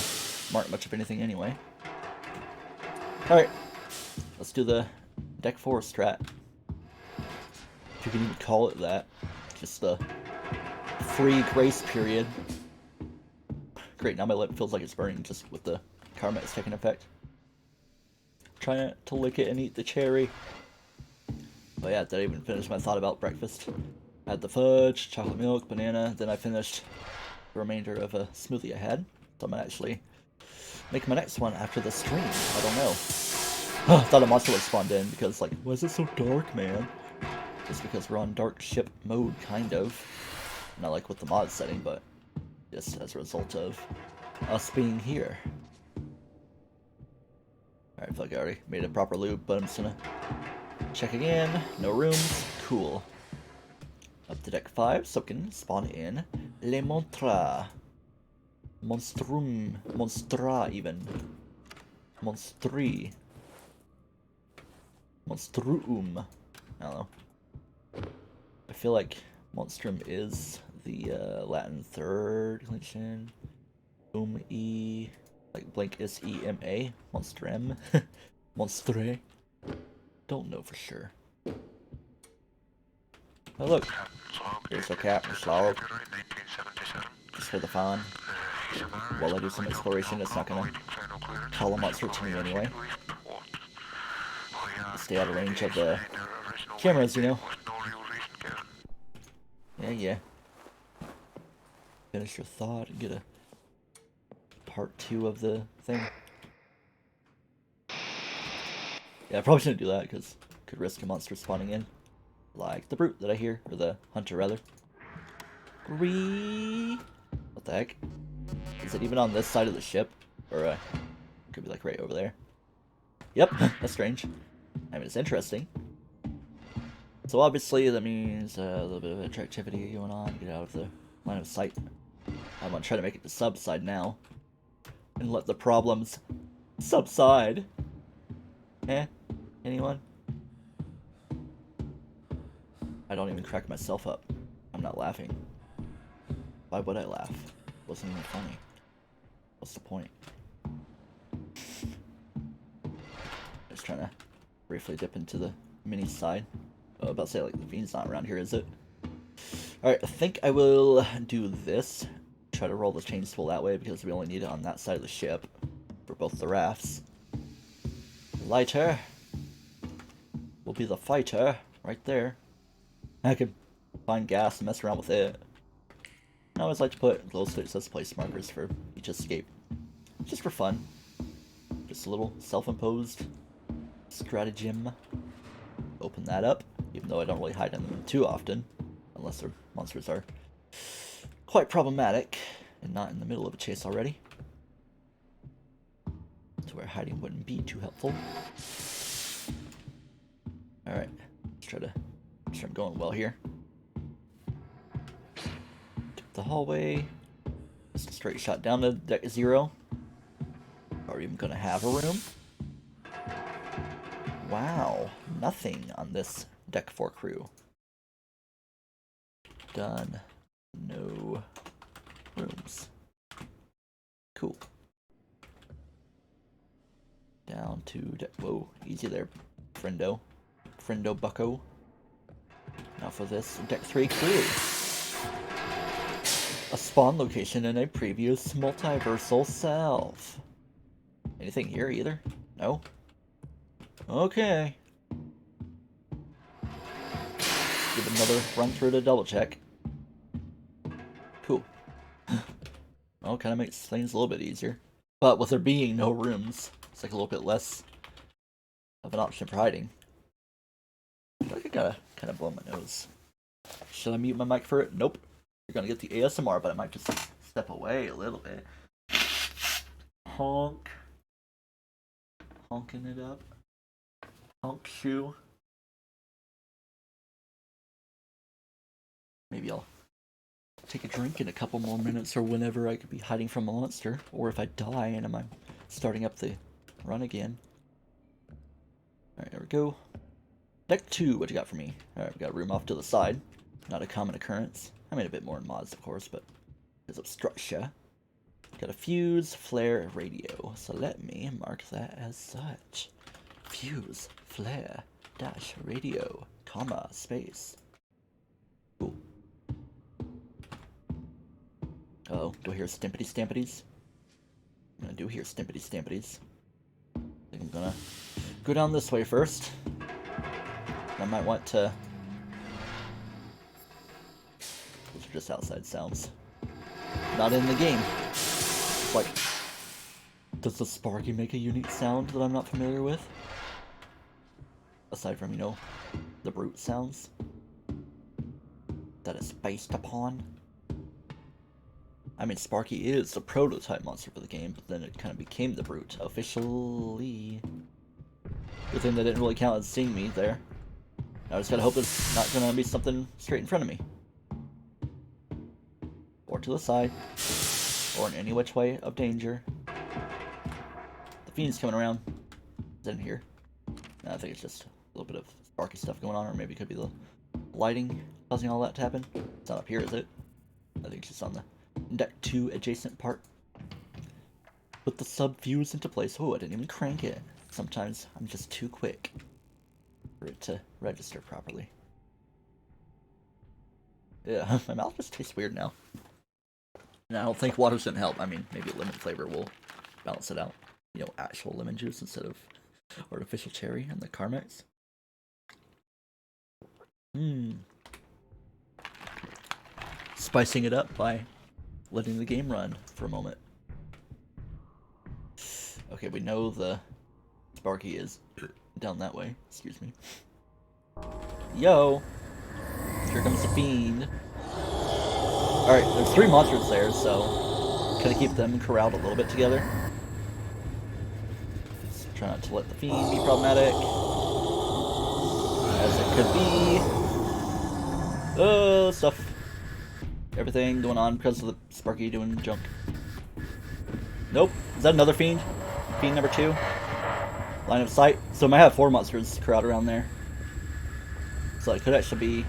mark much of anything anyway. Alright. Let's do the deck 4 strat. If you can even call it that. Just the free grace period. Great, now my lip feels like it's burning just with the karma is taking effect. Trying to lick it and eat the cherry. Oh yeah, did I even finish my thought about breakfast? I had the fudge, chocolate milk, banana, then I finished the remainder of a smoothie I had. So I'm gonna actually make my next one after the stream. I don't know. I thought a monster would spawn in because, like, why is it so dark, man? Just because we're on dark ship mode, kind of. Not like with the mod setting, but just as a result of us being here. Alright, I feel like I already made a proper loop, but I'm just gonna check again. No rooms. Cool. Up to deck 5, so can spawn in Le Montra. Monstrum. Monstra, even. Monstri. Monstrum. I don't know. feel like Monstrum is the Latin third declension. E, like blank S-E-M-A. Monstrum. Monstre. Don't know for sure. Oh look, here's a cat and slog. Just for the fun. While I do some exploration, it's not gonna call a monster to me anyway. Stay out of range of the cameras, you know. Yeah. Finish your thought and get a part 2 of the thing. Yeah, I probably shouldn't do that because could risk a monster spawning in. Like the brute that I hear, or the hunter rather. What the heck? Is it even on this side of the ship? Or could be like right over there. Yep, that's strange. I mean, it's interesting. So obviously that means a little bit of attractivity going on. Get out of the line of sight. I'm gonna try to make it to subside now. And let the problems subside. Anyone? I don't even crack myself up. I'm not laughing. Why would I laugh? It wasn't even funny. What's the point? Just trying to briefly dip into the mini side. Oh, about to say, like, the Fiend's not around here, is it? Alright, I think I will do this. Try to roll the chain spool that way because we only need it on that side of the ship for both the rafts. Lighter will be the fighter right there. I could find gas and mess around with it. I always like to put glow sticks as place markers for each escape. Just for fun. Just a little self-imposed stratagem. Open that up, even though I don't really hide in them too often. Unless their monsters are quite problematic and not in the middle of a chase already. To where hiding wouldn't be too helpful. Alright, let's try to make sure I'm going well here. Took the hallway. Just a straight shot down to deck 0. Are we even gonna have a room? Wow, nothing on this deck 4 crew. Done. No rooms. Cool. Down to deck. Whoa, easy there, friendo. Friendo bucko. Now for this deck 3 crew. A spawn location in a previous multiversal self. Anything here either? No? Okay. Give it another run through to double check. Cool. Well, kind of makes things a little bit easier. But with there being no rooms, it's like a little bit less of an option for hiding. I feel like I gotta kind of blow my nose. Should I mute my mic for it? Nope. You're gonna get the ASMR, but I might just step away a little bit. Honk. Honking it up. Honk shoe. Maybe I'll take a drink in a couple more minutes or whenever I could be hiding from a monster. Or if I die and I'm starting up the run again. Alright, there we go. Deck 2, what you got for me? Alright, we got a room off to the side. Not a common occurrence. I mean, a bit more in mods, of course, but because of structure. Got a fuse, flare, radio. So let me mark that as such. Fuse, flare, dash, radio, comma, space. Cool. Uh-oh, do I hear stimpity stampities? I do hear stimpity stampities. I think I'm gonna go down this way first. I might want to... Those are just outside sounds. Not in the game. Like, does the Sparky make a unique sound that I'm not familiar with? Aside from, you know, the brute sounds that is based upon. I mean, Sparky is the prototype monster for the game, but then it kind of became the brute officially. Good thing that didn't really count as seeing me there. I just gotta hope it's not gonna be something straight in front of me. Or to the side. Or in any which way of danger. The Fiend's coming around. Is it in here? No, I think it's just a little bit of Sparky stuff going on, or maybe it could be the lighting causing all that to happen. It's not up here, is it? I think it's just on the deck 2 adjacent part. Put the sub fuse into place. Oh, I didn't even crank it. Sometimes I'm just too quick for it to register properly. Yeah, my mouth just tastes weird now. And I don't think water's gonna help. I mean, maybe lemon flavor will balance it out. You know, actual lemon juice instead of artificial cherry and the Carmex. Spicing it up by letting the game run for a moment. Okay, we know the Sparky is down that way. Excuse me. Yo! Here comes the fiend. Alright, there's 3 monsters there, so kind of keep them corralled a little bit together. Just try not to let the fiend be problematic. As it could be. Stuff. Everything going on because of the Sparky doing junk. Nope. Is that another fiend? Fiend number 2? Line of sight. So I might have 4 monsters crowd around there. So it could actually be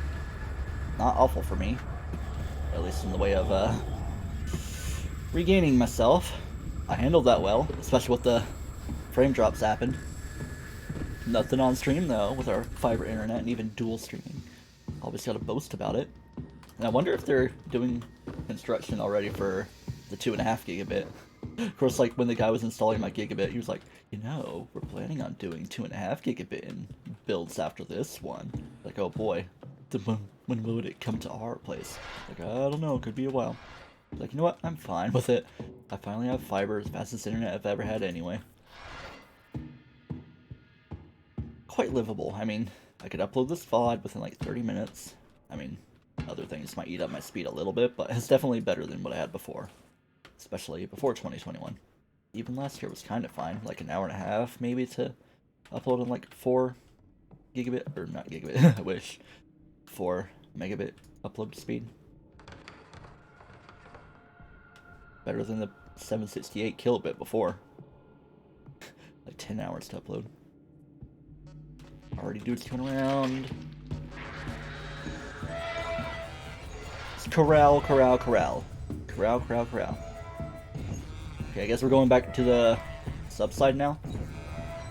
not awful for me. At least in the way of regaining myself. I handled that well, especially with the frame drops happened. Nothing on stream though, with our fiber internet and even dual streaming. Obviously gotta boast about it. And I wonder if they're doing construction already for the 2.5 gigabit. Of course, like when the guy was installing my gigabit, he was like, you know, we're planning on doing 2.5 gigabit in builds after this one. Like, oh boy, when would it come to our place? Like, I don't know, could be a while. Like, you know what? I'm fine with it. I finally have fiber, as fastest internet I've ever had anyway. Quite livable. I mean, I could upload this VOD within like 30 minutes. I mean, other things might eat up my speed a little bit, but it's definitely better than what I had before. Especially before 2021. Even last year was kind of fine. Like an hour and a half, maybe, to upload on like 4 gigabit, or not gigabit, I wish. 4 megabit upload speed. Better than the 768 kilobit before. Like 10 hours to upload. Already dudes coming around. It's corral, corral, corral. Corral, corral, corral. Okay, I guess we're going back to the sub side now.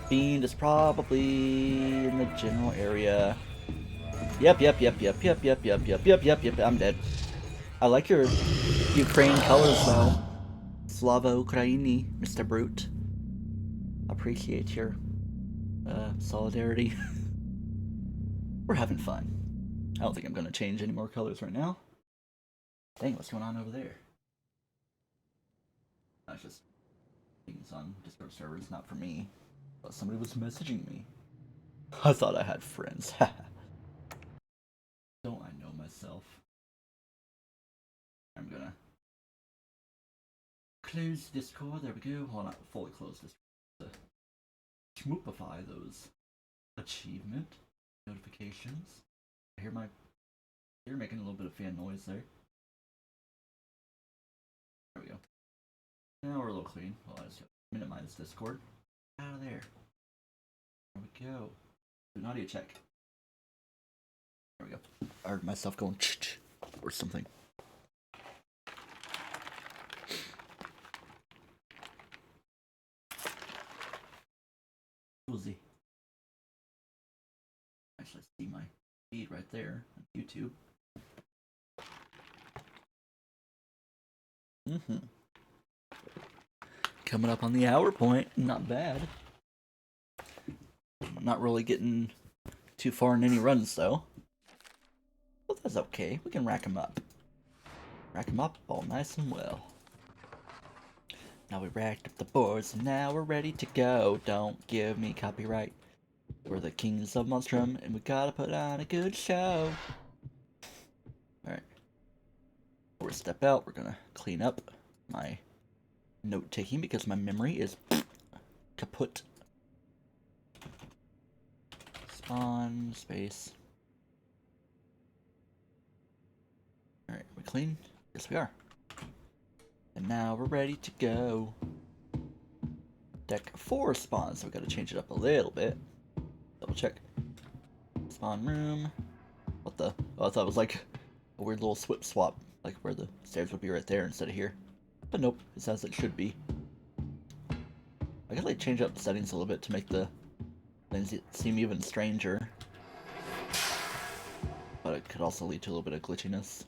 Fiend is probably in the general area. Yep. I'm dead. I like your Ukraine colors though. Slava Ukraini, Mr. Brute. Appreciate your solidarity. We're having fun. I don't think I'm gonna change any more colors right now. Dang, what's going on over there? That's just things on Discord servers, not for me. But somebody was messaging me. I thought I had friends. Don't I know myself? I'm gonna close Discord. There we go. Well, not fully close Discord. To schmoopify those achievement notifications. I hear you're making a little bit of fan noise there. There we go. Now we're a little clean. Well, I just minimize Discord. Out of there. There we go. Do an audio check. There we go. I heard myself going ch or something. Cozy. Actually, see my feed right there on YouTube. Coming up on the hour point, not bad. Not really getting too far in any runs though. But that's okay, we can rack them up. Rack them up all nice and well. Now we racked up the boards and now we're ready to go. Don't give me copyright. We're the kings of Monstrum and we gotta put on a good show. Alright. Before we step out, we're gonna clean up my note taking because my memory is kaput. Spawn, space. Alright, we clean? Yes we are. And now we're ready to go. Deck 4 spawns, so we gotta change it up a little bit. Double check. Spawn room. what the... Oh, I thought it was like a weird little swap, like where the stairs would be right there instead of here. But nope, it's as it should be. I gotta like change up the settings a little bit to make the things seem even stranger. But it could also lead to a little bit of glitchiness.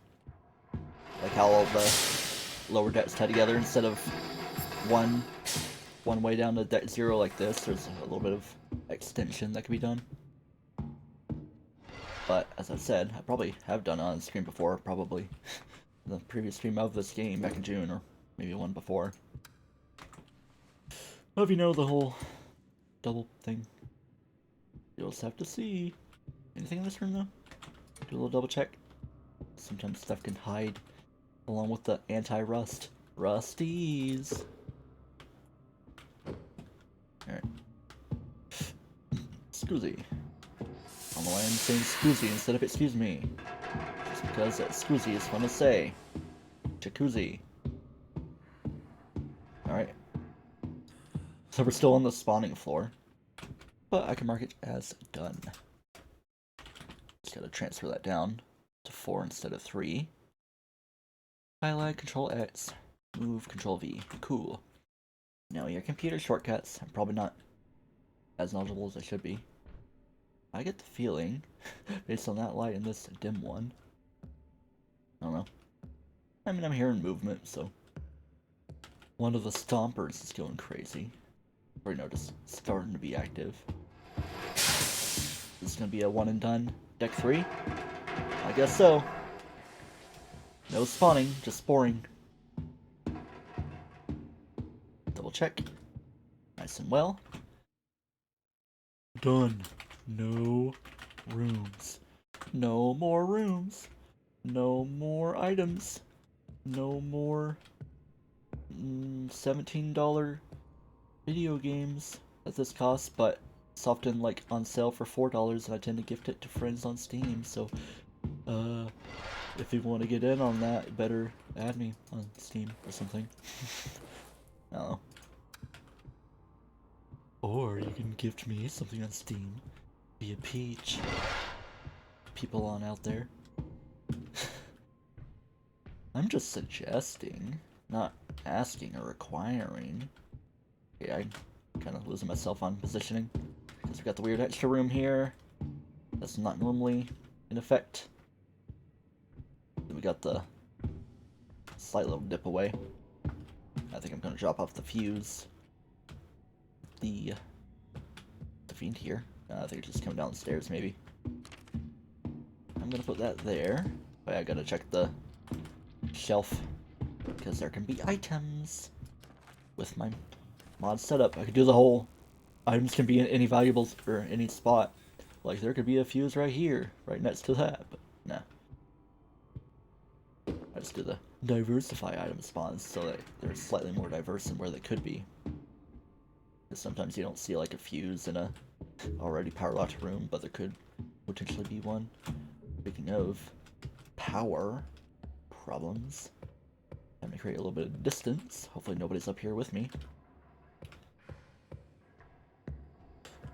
Like how all the lower decks tie together instead of one way down to deck 0 like this. There's a little bit of extension that can be done. But as I said, I probably have done it on stream before, probably the previous stream of this game back in June, or maybe one before. Well, if you know the whole double thing, you'll just have to see. Anything in this room though? Do a little double check. Sometimes stuff can hide along with the anti-rust. Rusties! Alright. Scoozy. I don't know why I'm saying scoozy instead of excuse me. Just because scoozy is fun to say. Jacuzzi. Alright. So we're still on the spawning floor. But I can mark it as done. Just gotta transfer that down to 4 instead of 3. Highlight, Control X, move, Control V. Cool. Now your computer shortcuts. I'm probably not as knowledgeable as I should be. I get the feeling, based on that light in this dim one, I don't know. I mean, I'm hearing movement, so one of the stompers is going crazy. Or, you know, just starting to be active. This is gonna be a one and done. Deck 3? I guess so. No spawning, just sporing. Double check. Nice and well. Done. No rooms. No more rooms. No more items. No more $17 video games that this costs, but it's often like on sale for $4 and I tend to gift it to friends on Steam, so if you want to get in on that, you better add me on Steam or something. I don't know. Or you can gift me something on Steam. Be a peach. People on out there. I'm just suggesting, not asking or requiring. Yeah, I'm kind of losing myself on positioning. Because we got the weird extra room here. That's not normally in effect. Then we got the slight little dip away. I think I'm going to drop off the fuse. The fiend here. I think it's just coming down the stairs, maybe. I'm going to put that there. But I got to check the shelf. Because there can be items with my mod setup. I could do the whole items can be in any valuables or any spot. Like there could be a fuse right here, right next to that, but nah. I just do the diversify item spawns so that they're slightly more diverse than where they could be. Because sometimes you don't see like a fuse in a already power locked room, but there could potentially be one. Speaking of power problems, I'm gonna create a little bit of distance. Hopefully nobody's up here with me.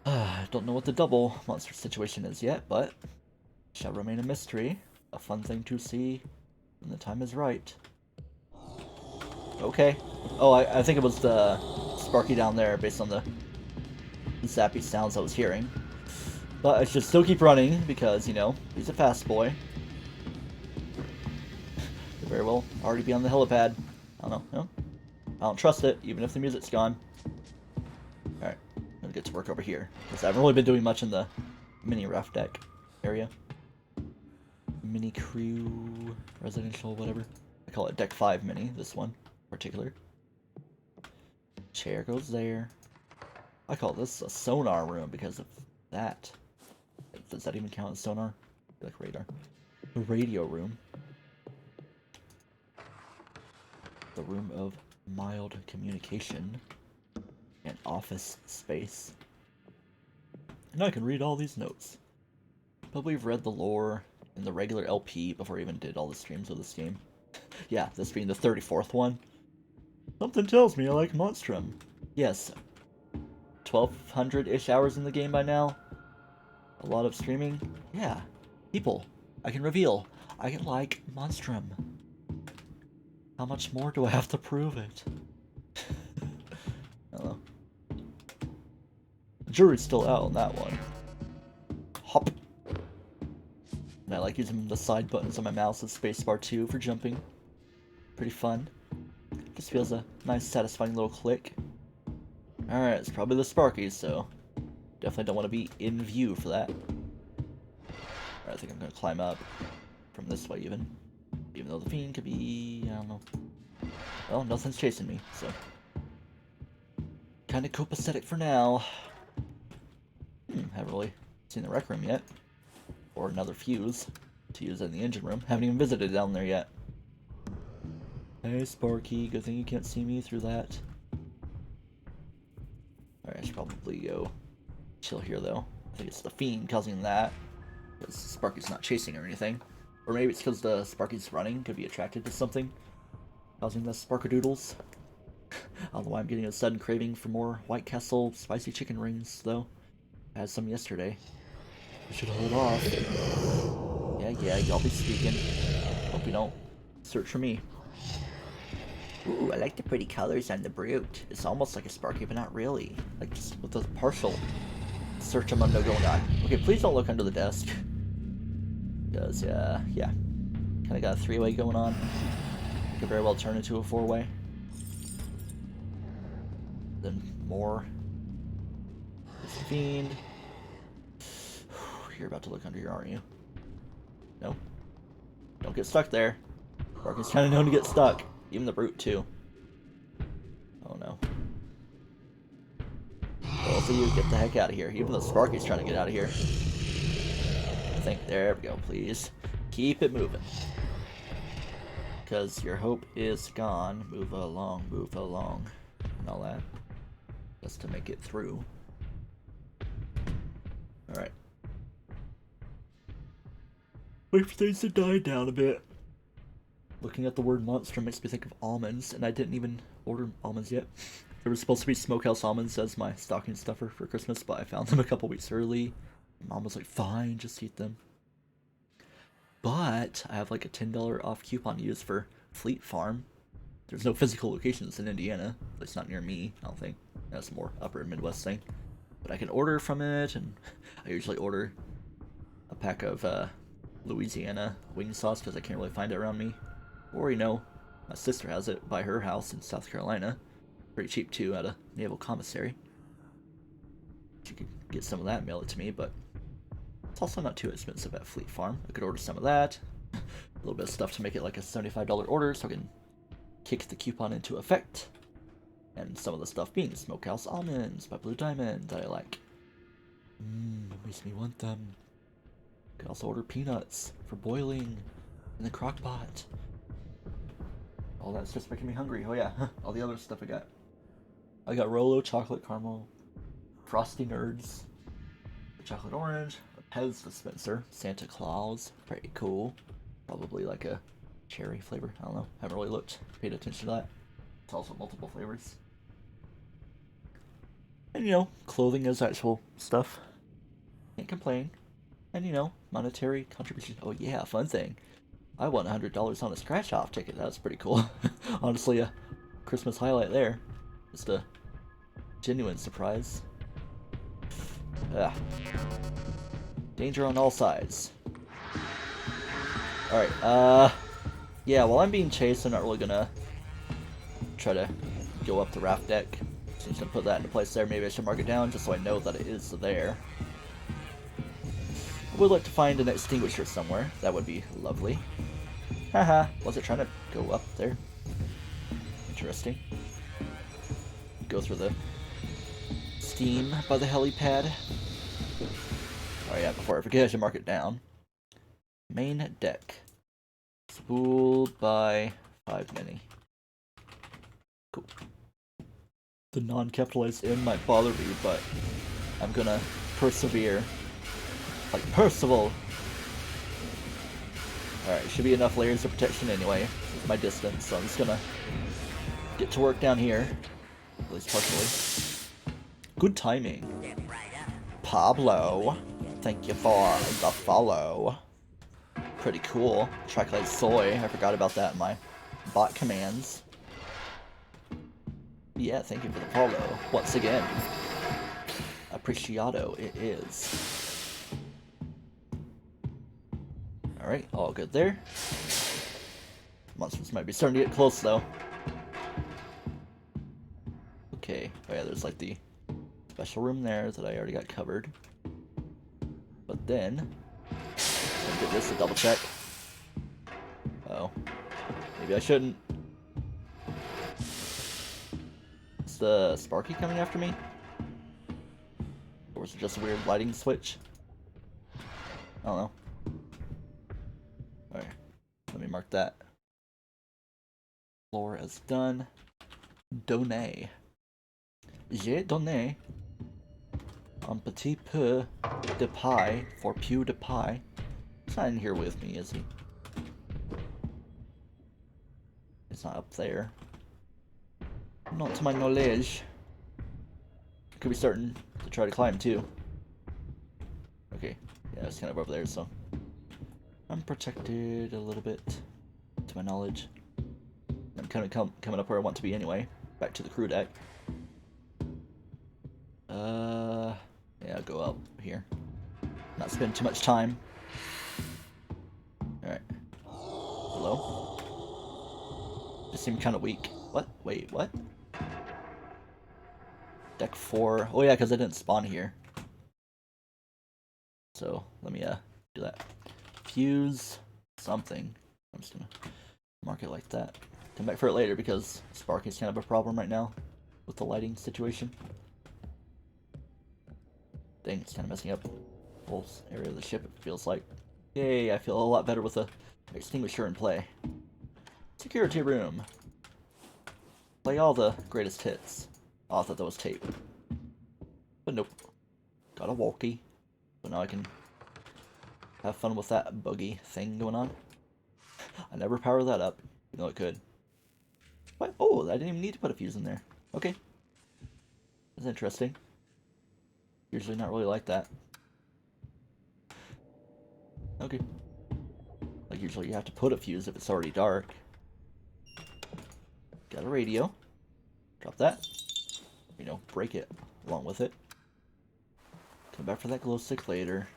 I don't know what the double monster situation is yet, but shall remain a mystery. A fun thing to see when the time is right. Okay. Oh, I think it was the Sparky down there based on the zappy sounds I was hearing. But I should still keep running because, you know, he's a fast boy. Could very well already be on the helipad. I don't know. No? I don't trust it, even if the music's gone. Alright. I'm gonna get to work over here. Because I haven't really been doing much in the mini raft deck area. Mini crew residential, whatever. I call it deck 5 mini, this one in particular. Chair goes there. I call this a sonar room because of that. Does that even count as sonar? Like radar. The radio room. The room of mild communication and office space. And I can read all these notes. But we've read the lore in the regular LP before I even did all the streams of this game. Yeah, this being the 34th one. Something tells me I like Monstrum. Yes, 1,200-ish hours in the game by now. A lot of streaming. Yeah, people I can reveal. I can like Monstrum. How much more do I have to prove it? I don't know. The jury's still out on that one. Hop. And I like using the side buttons on my mouse with spacebar 2 for jumping. Pretty fun. Just feels a nice, satisfying little click. Alright, it's probably the Sparkies, so definitely don't want to be in view for that. Alright, I think I'm going to climb up from this way even. Even though the Fiend could be... I don't know. Well, nothing's chasing me, so... Kinda copacetic for now. Haven't really seen the rec room yet. Or another fuse to use in the engine room. Haven't even visited down there yet. Hey, Sparky. Good thing you can't see me through that. Alright, I should probably go chill here, though. I think it's the Fiend causing that. Because Sparky's not chasing or anything. Or maybe it's because the Sparky's running. Could be attracted to something. Causing the Sparkadoodles. I don't know why I'm getting a sudden craving for more White Castle spicy chicken rings, though. I had some yesterday. We should hold off. Yeah, y'all be speaking. Hope you don't search for me. Ooh, I like the pretty colors on the Brute. It's almost like a Sparky, but not really. Like, just with a partial searchamundo going on. Okay, please don't look under the desk. Because, yeah. Kinda got a 3-way going on. Could very well turn into a 4-way. Then more. There's the Fiend. You're about to look under here, aren't you? No? Don't get stuck there. Sparky's kind of known to get stuck. Even the Brute, too. Oh, no. Both of you, get the heck out of here. Even though Sparky's trying to get out of here. I think, there we go, please. Keep it moving. Because your hope is gone. Move along, and all that. Just to make it through. Alright. Wait for things to die down a bit. Looking at the word Monstrum makes me think of almonds, and I didn't even order almonds yet. There was supposed to be smokehouse almonds as my stocking stuffer for Christmas, but I found them a couple weeks early. Mom was like, fine, just eat them. But I have like a $10 off coupon to use for Fleet Farm. There's no physical locations in Indiana. It's not near me, I don't think. That's more upper Midwest thing. But I can order from it, and I usually order a pack of Louisiana wing sauce because I can't really find it around me. Or, you know, my sister has it by her house in South Carolina. Pretty cheap, too, at a naval commissary. She could get some of that and mail it to me, but it's also not too expensive at Fleet Farm. I could order some of that. A little bit of stuff to make it like a $75 order so I can kick the coupon into effect. And some of the stuff being Smokehouse Almonds by Blue Diamond that I like. It makes me want them. Could also order peanuts for boiling in the crock pot. All that's just making me hungry. Oh yeah, all the other stuff I got. I got Rolo chocolate caramel, Frosty Nerds, chocolate orange, a Pez dispenser, Santa Claus, pretty cool. Probably like a cherry flavor. I don't know. Haven't really paid attention to that. It's also multiple flavors. And you know, clothing is actual stuff. Can't complain. And you know, monetary contribution. Oh yeah, fun thing. I won $100 on a scratch-off ticket. That was pretty cool. Honestly, a Christmas highlight there. Just a genuine surprise. Danger on all sides. Alright, yeah, while I'm being chased, I'm not really gonna try to go up the raft deck. So I'm just gonna put that into place there. Maybe I should mark it down just so I know that it is there. I would like to find an extinguisher somewhere. That would be lovely. Haha, was it trying to go up there? Interesting. Go through the steam by the helipad. Oh yeah, before I forget, I should mark it down. Main deck. Spooled by 5 mini. Cool. The non-capitalized M might bother me, but I'm gonna persevere. Like Percival! Alright, should be enough layers of protection anyway. This is my distance, so I'm just gonna get to work down here. At least partially. Good timing. Pablo, thank you for the follow. Pretty cool. Tricklide soy. I forgot about that in my bot commands. Yeah, thank you for the follow. Once again. Appreciado it is. Alright, all good there. Monsters might be starting to get close though. Okay, oh yeah, there's like the special room there that I already got covered. But then, I'll give this a double check. Oh, maybe I shouldn't. Is the Sparky coming after me? Or is it just a weird lighting switch? I don't know. Alright, let me mark that. Floor as done. Donné. J'ai donné un petit peu de pie for PewDiePie. He's not in here with me, is he? It's not up there. Not to my knowledge. Could be starting to try to climb too. Okay, yeah, it's kind of over there, so I'm protected a little bit, to my knowledge. I'm kind of coming up where I want to be anyway. Back to the crew deck. Yeah, I'll go up here. Not spend too much time. Alright. Hello? This seemed kind of weak. What? Wait, what? Deck 4. Oh yeah, because I didn't spawn here. So, let me do that. Fuse something. I'm just gonna mark it like that. Come back for it later because Sparky's kind of a problem right now with the lighting situation. Dang, it's kind of messing up the whole area of the ship, it feels like. Yay, I feel a lot better with the extinguisher in play. Security room. Play all the greatest hits. Oh, I thought that was tape. But nope. Got a walkie. So now I can have fun with that buggy thing going on. I never power that up, even though it could. What? Oh, I didn't even need to put a fuse in there. Okay. That's interesting. Usually not really like that. Okay. Like usually you have to put a fuse if it's already dark. Got a radio. Drop that. You know, break it along with it. Come back for that glow stick later.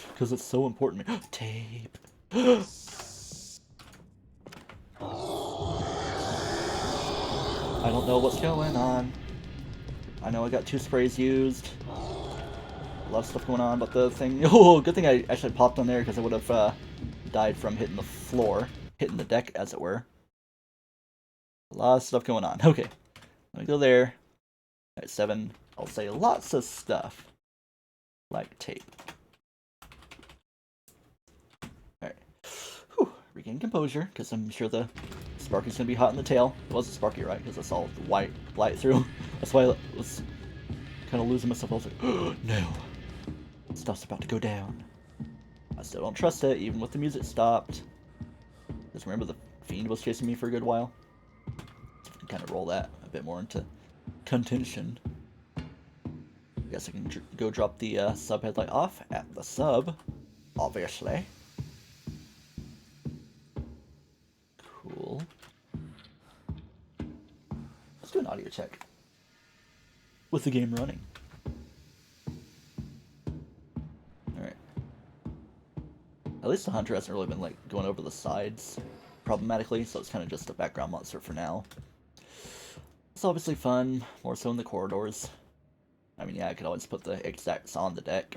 Because it's so important. Tape. I don't know what's going on. I know I got 2 sprays used. A lot of stuff going on, but the thing... Oh, good thing I actually popped on there because I would have died from hitting the floor. Hitting the deck, as it were. A lot of stuff going on. Okay. Let me go there. At 7, I'll say lots of stuff. Like tape. Alright. Whew. Regain composure, because I'm sure the Sparky's going to be hot in the tail. It was a Sparky, right? Because I saw the white light through. That's why I was kind of losing myself. I was like, oh, no. Stuff's about to go down. I still don't trust it, even with the music stopped. Because remember, the Fiend was chasing me for a good while. So I can kind of roll that a bit more into contention. I guess I can go drop the sub headlight off at the sub, obviously. Cool. Let's do an audio check with the game running. Alright. At least the Hunter hasn't really been like going over the sides problematically, so it's kind of just a background monster for now. It's obviously fun, more so in the corridors. I mean, yeah, I could always put the exacts on the deck.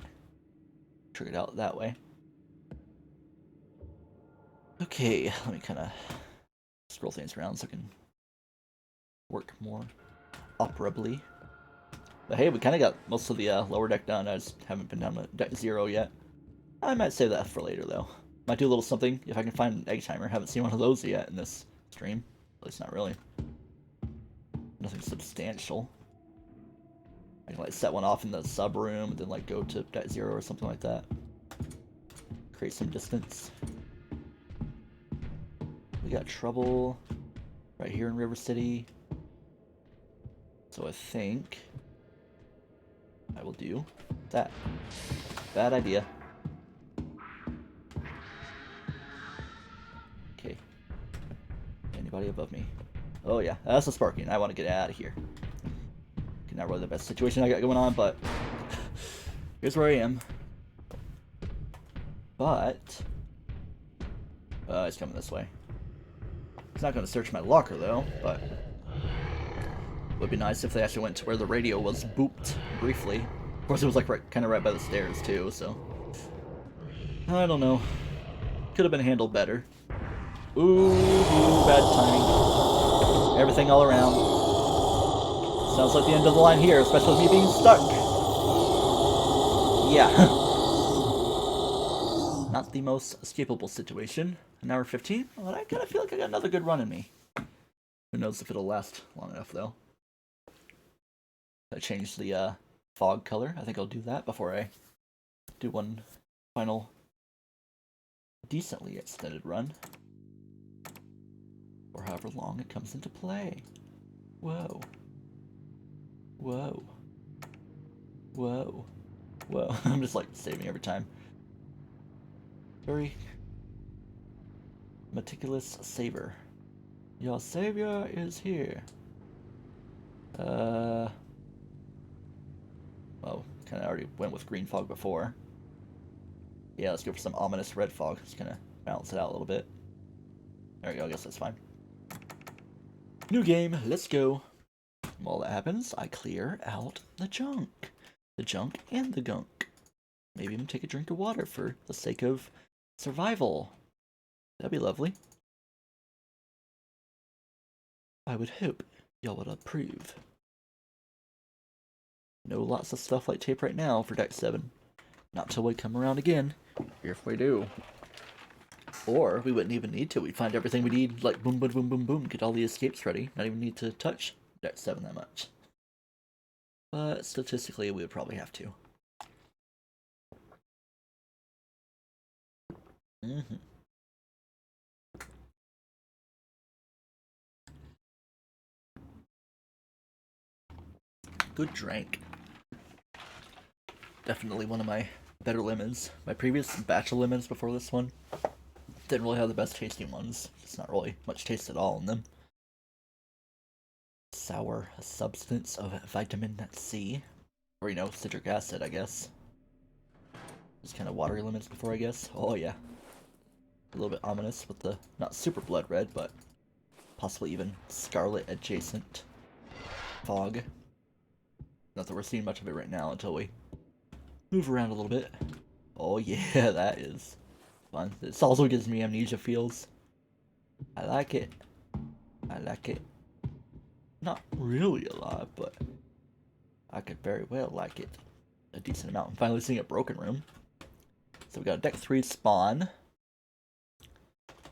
Trick it out that way. Okay, let me kind of scroll things around so I can work more operably. But hey, we kind of got most of the lower deck done. I just haven't been down to deck 0 yet. I might save that for later, though. Might do a little something if I can find an egg timer. Haven't seen one of those yet in this stream. At least not really. Nothing substantial. I can like set one off in the sub room and then like go to deck 0 or something like that. Create some distance. We got trouble right here in River City. So I think I will do that. Bad idea. Anybody above me? Oh yeah, that's a sparking. I want to get out of here. Okay, not really the best situation I got going on, but here's where I am. But it's coming this way. It's not going to search my locker though, but it would be nice if they actually went to where the radio was booped briefly. Of course, it was like kind of right by the stairs too, so I don't know. Could have been handled better. Ooh, bad timing. Everything all around. Sounds like the end of the line here, especially with me being stuck. Yeah. Not the most escapable situation. An hour 15? Well, I kind of feel like I got another good run in me. Who knows if it'll last long enough, though. I changed the fog color. I think I'll do that before I do one final decently extended run. Or however long it comes into play. Whoa. Whoa. Whoa. Whoa. I'm just like saving every time. Very meticulous saver. Your savior is here. Well, kind of already went with green fog before. Yeah, let's go for some ominous red fog. Just kind of balance it out a little bit. There we go, I guess that's fine. New game, let's go. While that happens, I clear out the junk. The junk and the gunk. Maybe even take a drink of water for the sake of survival. That'd be lovely. I would hope y'all would approve. No lots of stuff like tape right now for Deck 7. Not till we come around again. If we do. Or we wouldn't even need to. We'd find everything we need, like boom, boom, boom, boom, boom. Get all the escapes ready. Not even need to touch Deck 7 that much. But statistically, we would probably have to. Good drink. Definitely one of my better lemons. My previous batch of lemons before this one didn't really have the best tasting ones. It's not really much taste at all in them. Sour, a substance of vitamin C. Or, you know, citric acid, I guess. Just kind of watery lemons before, I guess. Oh, yeah. A little bit ominous with the, not super blood red, but possibly even scarlet adjacent fog. Not that we're seeing much of it right now until we move around a little bit. Oh yeah, that is fun. This also gives me amnesia feels. I like it. I like it. Not really a lot, but I could very well like it a decent amount. I'm finally seeing a broken room. So we got a deck 3 spawn.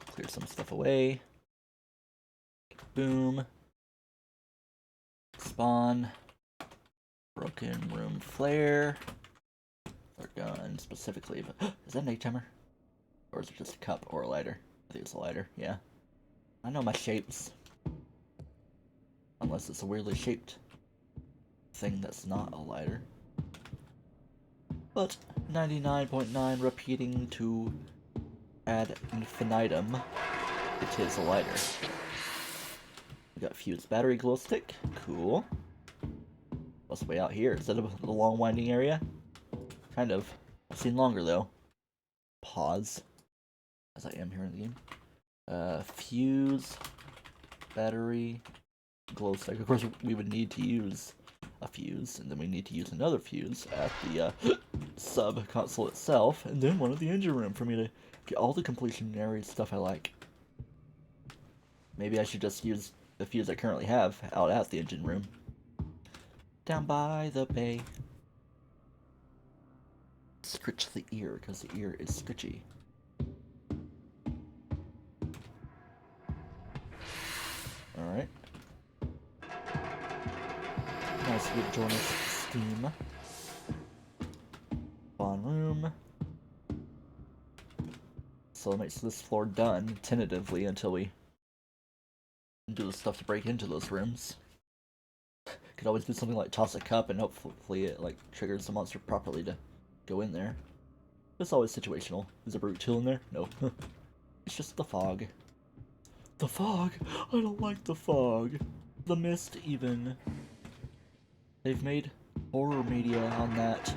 Clear some stuff away. Boom. Spawn. Broken room flare. Or gun specifically, but is that an egg timer? Or is it just a cup or a lighter? I think it's a lighter, yeah. I know my shapes. Unless it's a weirdly shaped thing that's not a lighter. But 99.9 repeating to ad infinitum, it is a lighter. We got fused battery glow stick, cool. What's way out here instead of the long winding area? Kind of. I've seen longer though. Pause. As I am here in the game. Fuse. Battery. Glow stick. Of course, we would need to use a fuse, and then we need to use another fuse at the sub console itself, and then one at the engine room for me to get all the completionary stuff I like. Maybe I should just use the fuse I currently have out at the engine room. Down by the bay. Scritch the ear, because the ear is scritchy. Alright. Nice wood journals steam. Spawn room. So it makes this floor done tentatively until we do the stuff to break into those rooms. Could always do something like toss a cup and hopefully it like triggers the monster properly to go in there. It's always situational. Is a brute tool in there? No. It's just the fog. The fog! I don't like the fog. The mist, even. They've made horror media on that.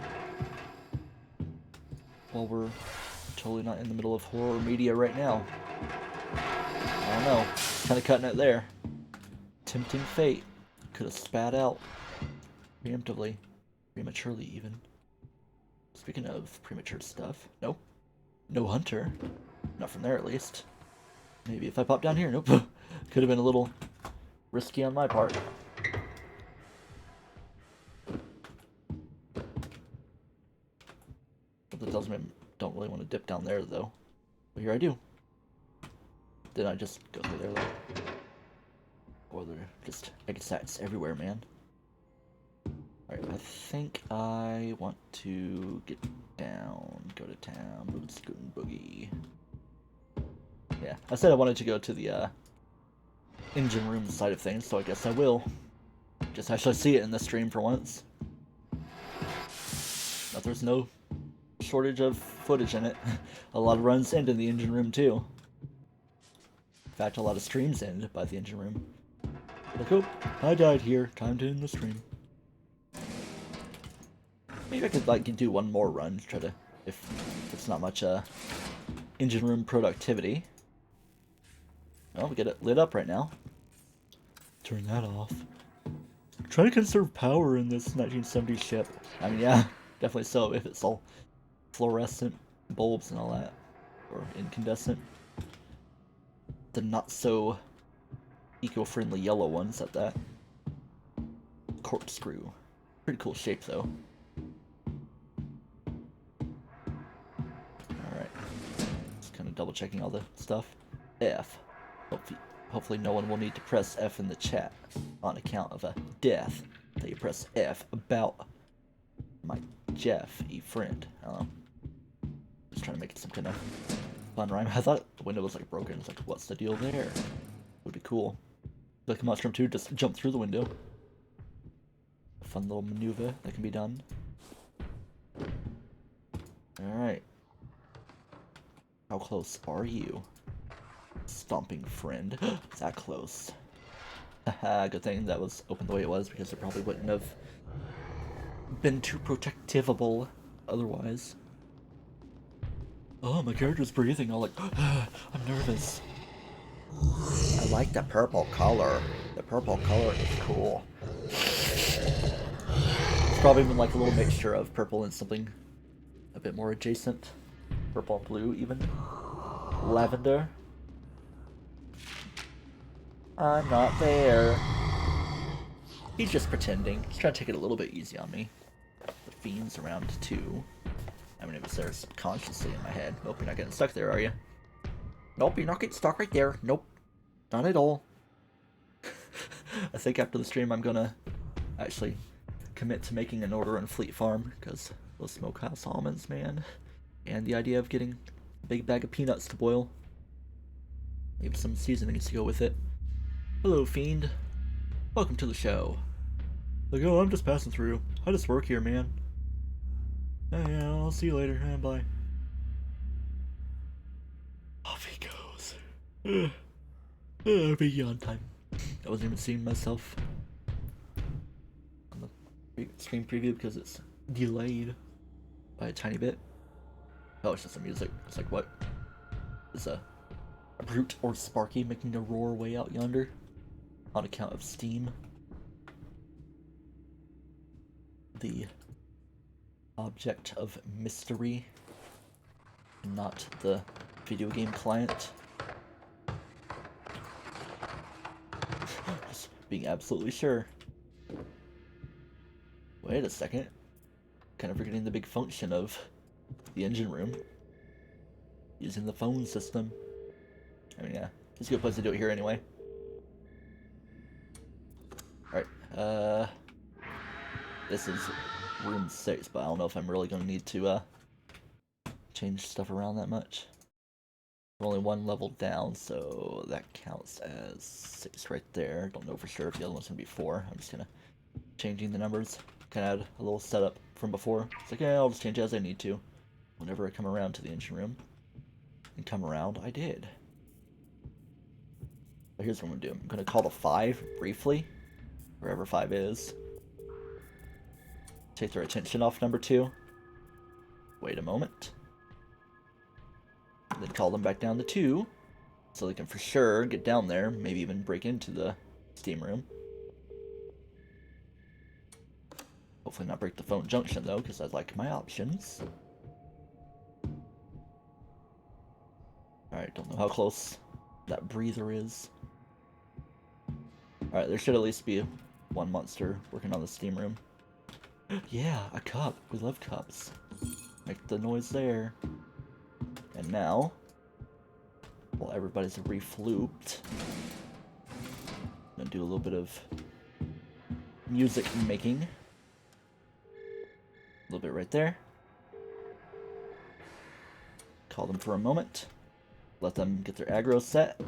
Well, we're totally not in the middle of horror media right now. I don't know. Kind of cutting it there. Tempting fate. Could have spat out. Preemptively. Prematurely, even. Speaking of premature stuff. Nope. No hunter. Not from there, at least. Maybe if I pop down here. Nope. Could have been a little risky on my part. But that tells me I don't really want to dip down there, though. But here I do. Did I just go through there, like... Or they're just exits everywhere, man. Alright, I think I want to get down, go to town, boot, scoot, and boogie. Yeah, I said I wanted to go to the engine room side of things, so I guess I will. Just actually see it in the stream for once. But there's no shortage of footage in it. A lot of runs end in the engine room too. In fact, a lot of streams end by the engine room. Like, oh, I died here. Time to end the stream. Maybe I could like do one more run, try to, if it's not much engine room productivity. Oh, we get it lit up right now. Turn that off. Try to conserve power in this 1970s ship. I mean, yeah, definitely so, if it's all fluorescent bulbs and all that. Or incandescent. The not so eco-friendly yellow ones at that. Corkscrew. Pretty cool shape, though. Alright. Just kind of double checking all the stuff. F. Hopefully no one will need to press F in the chat on account of a death. That you press F about my Jeff, friend. I don't know. Just trying to make it some kind of fun rhyme. I thought the window was like broken. It's like, what's the deal there? Would be cool. Like Monstrum 2, just jump through the window. A fun little maneuver that can be done. Alright. How close are you? Stomping friend. That close. Haha, good thing that was open the way it was, because it probably wouldn't have been too protectivable otherwise. Oh, my character's breathing. I'm like, I'm nervous. I like the purple color. The purple color is cool. It's probably been like a little mixture of purple and something a bit more adjacent. Purple, blue, even. Lavender. I'm not there. He's just pretending. He's trying to take it a little bit easy on me. The fiend's around too. I mean, it was there subconsciously in my head. Nope, you're not getting stuck there, are you? Nope, you're not getting stuck right there. Nope. Not at all. I think after the stream I'm gonna actually commit to making an order on Fleet Farm, because those smokehouse almonds, man. And the idea of getting a big bag of peanuts to boil. Maybe some seasonings to go with it. Hello, Fiend. Welcome to the show. Like, oh, I'm just passing through. I just work here, man. Yeah, I'll see you later. Bye. Off he goes. Be on time. I wasn't even seeing myself on the stream preview because it's delayed by a tiny bit. Oh, it's just the music. It's like, what? Is a brute or Sparky making a roar way out yonder? On account of Steam. The object of mystery, not the video game client. Just being absolutely sure. Wait a second. Kind of forgetting the big function of the engine room. Using the phone system. I mean, yeah, it's a good place to do it here anyway. Alright, this is room 6, but I don't know if I'm really going to need to, change stuff around that much. We're only one level down, so that counts as 6 right there. Don't know for sure if the other one's going to be 4. I'm just kind of changing the numbers. Kind of had a little setup from before. It's like, yeah, I'll just change it as I need to. Whenever I come around to the engine room. And come around, I did. But here's what I'm gonna do. I'm gonna call the 5 briefly, wherever 5 is. Take their attention off number 2. Wait a moment. Then call them back down to 2, so they can for sure get down there, maybe even break into the steam room. Hopefully not break the phone junction though, because I like my options. Alright, don't know how close that breather is. Alright, there should at least be one monster working on the steam room. Yeah, a cup. We love cups. Make the noise there. And now, while everybody's reflooped, I'm gonna do a little bit of music making. A little bit right there. Call them for a moment. Let them get their aggro set.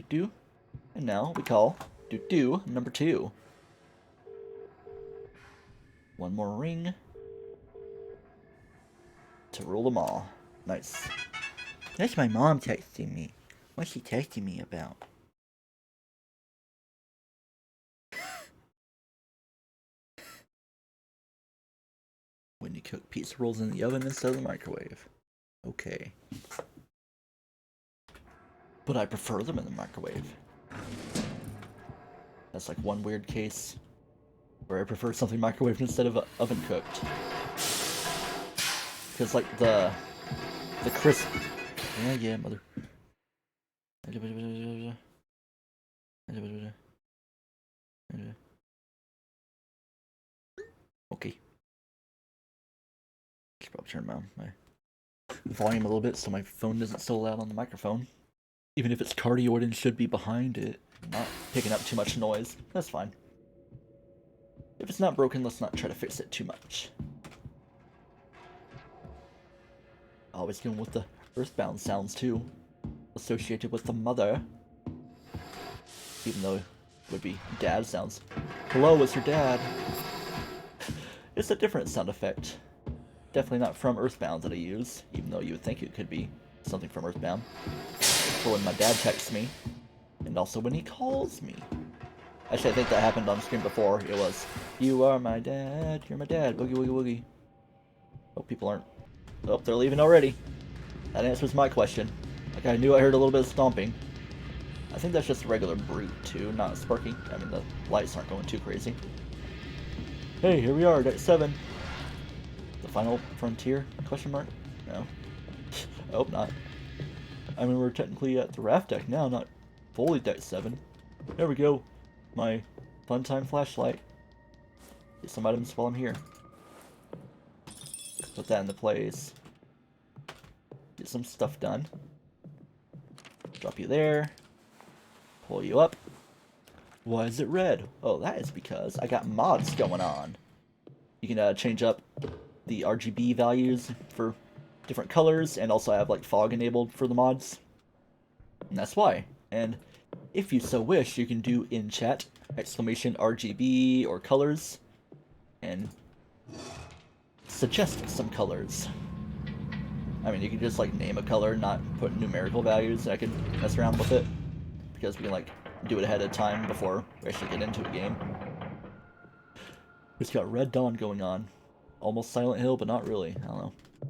Do. And now we call do number 2. One more ring to rule them all. Nice. That's my mom texting me. What's she texting me about? When you cook pizza rolls in the oven instead of the microwave. Okay. But I prefer them in the microwave. That's like one weird case where I prefer something microwaved instead of oven cooked. Because like the crisp... Yeah, mother. Okay. Should probably turn my volume a little bit so my phone isn't so loud on the microphone. Even if it's cardioid and should be behind it, not picking up too much noise. That's fine. If it's not broken, let's not try to fix it too much. Always going with the earthbound sounds too, associated with the mother. Even though it would be dad sounds. Hello, it's your dad. It's a different sound effect. Definitely not from Earthbound that I use, even though you would think it could be something from Earthbound. For when my dad texts me, and also when he calls me. Actually, I think that happened on stream before. It was, you are my dad, you're my dad, boogie woogie woogie. Oh, people aren't... Oh, they're leaving already. That answers my question. Like, I knew I heard a little bit of stomping. I think that's just a regular brute, too, not Sparky. I mean, the lights aren't going too crazy. Hey, here we are, deck 7. The final frontier? Question mark? No. I hope not. I mean, we're technically at the raft deck now, not fully deck 7. There we go. My fun time flashlight. Get some items while I'm here. Put that into place. Get some stuff done. Drop you there. Pull you up. Why is it red? Oh, that is because I got mods going on. You can change up the RGB values for different colors, and also I have like fog enabled for the mods. And that's why. And if you so wish, you can do in chat exclamation RGB or colors and suggest some colors. I mean, you can just like name a color, not put numerical values. I can mess around with it because we can like do it ahead of time before we actually get into a game. It's got Red Dawn going on. Almost Silent Hill, but not really. I don't know. I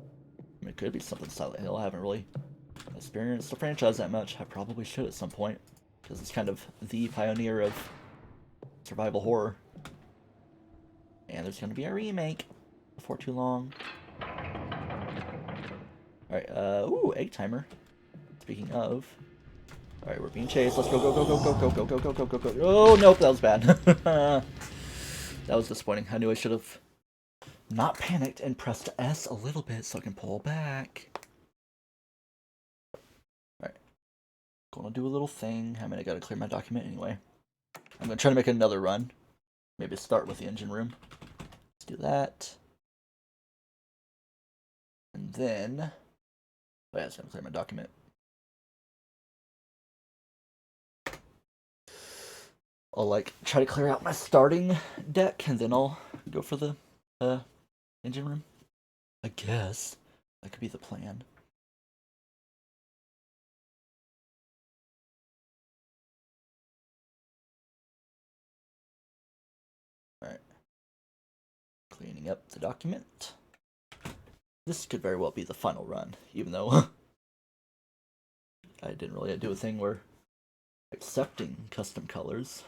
mean, it could be something Silent Hill. I haven't really experienced the franchise that much. I probably should at some point, because it's kind of the pioneer of survival horror. And there's going to be a remake before too long. Alright, ooh, egg timer. Speaking of... Alright, we're being chased. Let's go, go, go, go, go, go, go, go, go, go, go, go. Oh, nope, that was bad. That was disappointing. I knew I should have not panicked and pressed S a little bit so I can pull back. Alright. Gonna do a little thing. I mean, I gotta clear my document anyway. I'm gonna try to make another run. Maybe start with the engine room. Let's do that. And then... Oh yeah, it's gonna clear my document. I'll like try to clear out my starting deck and then I'll go for the engine room. I guess that could be the plan. opening up the document. This could very well be the final run, even though I didn't really do a thing where accepting custom colors.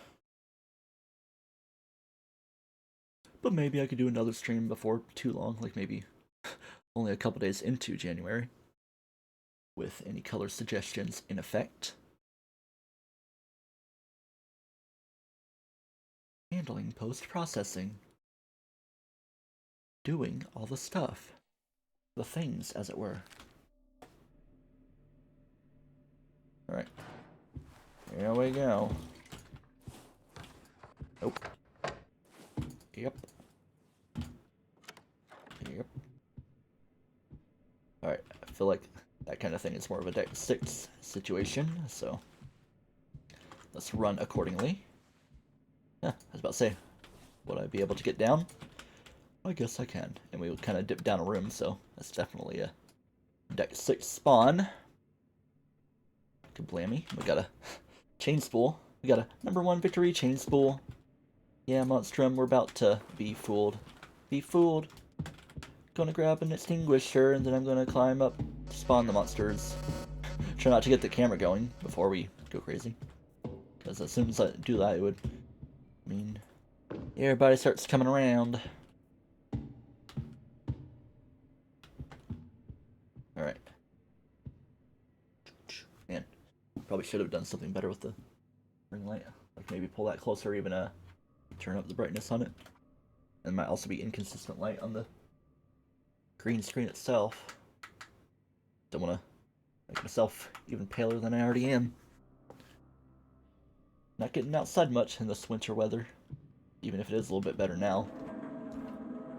But maybe I could do another stream before too long, like maybe only a couple days into January, with any color suggestions in effect. Handling post-processing. Doing all the stuff. The things, as it were. Alright. Here we go. Nope. Yep. Yep. Alright, I feel like that kind of thing is more of a deck 6 situation, so let's run accordingly. Yeah, I was about to say, would I be able to get down? I guess I can. And we would kind of dip down a room, so that's definitely a deck 6 spawn. Kablammy. We got a chain spool. We got a #1 victory chain spool. Yeah, Monstrum, we're about to be fooled. Be fooled. Gonna grab an extinguisher, and then I'm gonna climb up to spawn the monsters. Try not to get the camera going before we go crazy. Because as soon as I do that, it would mean everybody starts coming around. Alright. Man, probably should have done something better with the ring light. Like maybe pull that closer, even turn up the brightness on it. And might also be inconsistent light on the green screen itself. Don't want to make myself even paler than I already am. Not getting outside much in this winter weather, even if it is a little bit better now.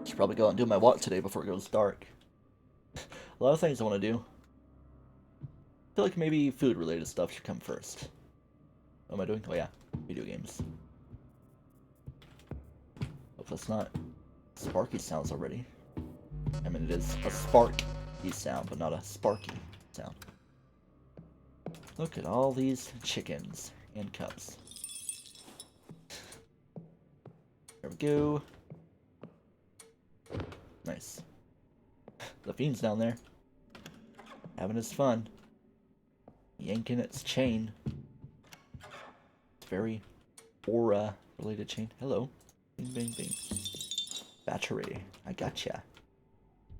Should probably go out and do my walk today before it goes dark. A lot of things I want to do. I feel like maybe food-related stuff should come first. What am I doing? Oh yeah, video games. Hope that's not sparky sounds already. I mean, it is a sparky sound, but not a sparky sound. Look at all these chickens and cups. There we go. Nice. The fiend's down there. Having his fun. Yanking its chain. It's very aura-related chain. Hello. Bing, bing, bing. Battery. I gotcha.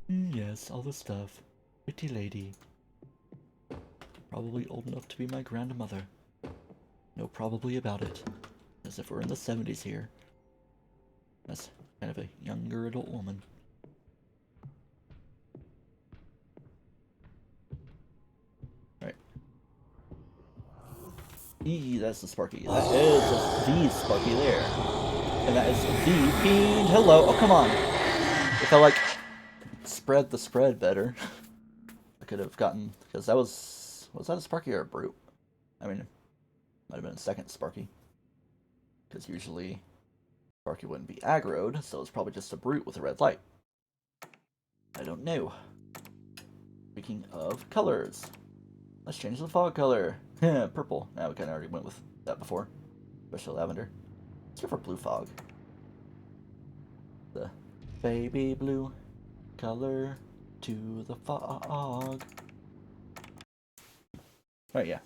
Yes, all the stuff. Pretty lady. Probably old enough to be my grandmother. No probably about it. As if we're in the 70s here. That's kind of a younger adult woman. Alright. Eee, that's the Sparky. That is the Sparky there. And that is the Fiend. Hello. Oh, come on. If I, like, spread the spread better, I could have gotten... Because that was that a Sparky or a Brute? I mean, might have been a second Sparky. Because usually Sparky wouldn't be aggroed, so it's probably just a Brute with a red light. I don't know. Speaking of colors, let's change the fog color. Purple. Now we kind of already went with that before. Especially lavender. Let's go for blue fog. The baby blue color to the fog. Alright, yeah.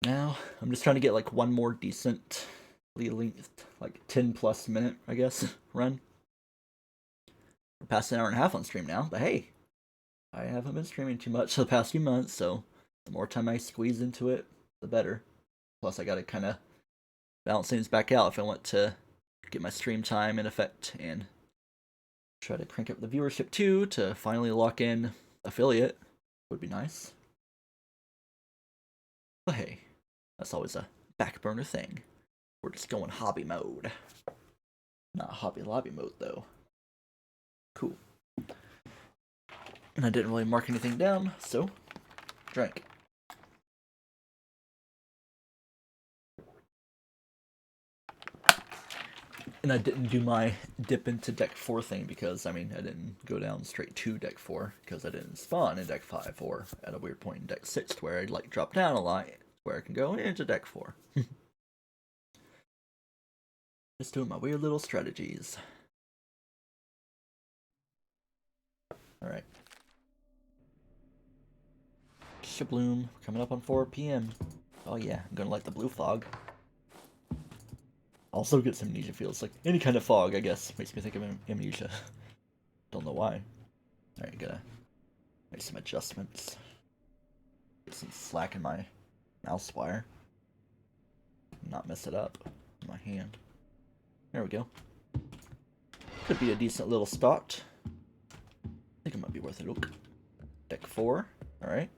Now, I'm just trying to get like one more decently length, like 10 plus minute, I guess, run. We're past an hour and a half on stream now, but hey, I haven't been streaming too much the past few months, so the more time I squeeze into it, the better. Plus, I gotta kind of balance things back out if I want to get my stream time in effect and try to crank up the viewership too to finally lock in affiliate. Would be nice. But hey, that's always a back burner thing. We're just going hobby mode. Not hobby lobby mode though. Cool. And I didn't really mark anything down, so drink. And I didn't do my dip into deck 4 thing because, I mean, I didn't go down straight to deck 4 because I didn't spawn in deck 5 or at a weird point in deck 6 where I'd like drop down a lot where I can go into deck 4. Just doing my weird little strategies. Alright. Shabloom, coming up on 4 p.m. Oh yeah, I'm gonna light the blue fog. Also get some amnesia feels. Like any kind of fog, I guess, makes me think of amnesia. Don't know why. Alright, gotta make some adjustments. Get some slack in my mouse wire. Not mess it up in my hand. There we go. Could be a decent little spot. I think it might be worth a look. Deck 4. Alright.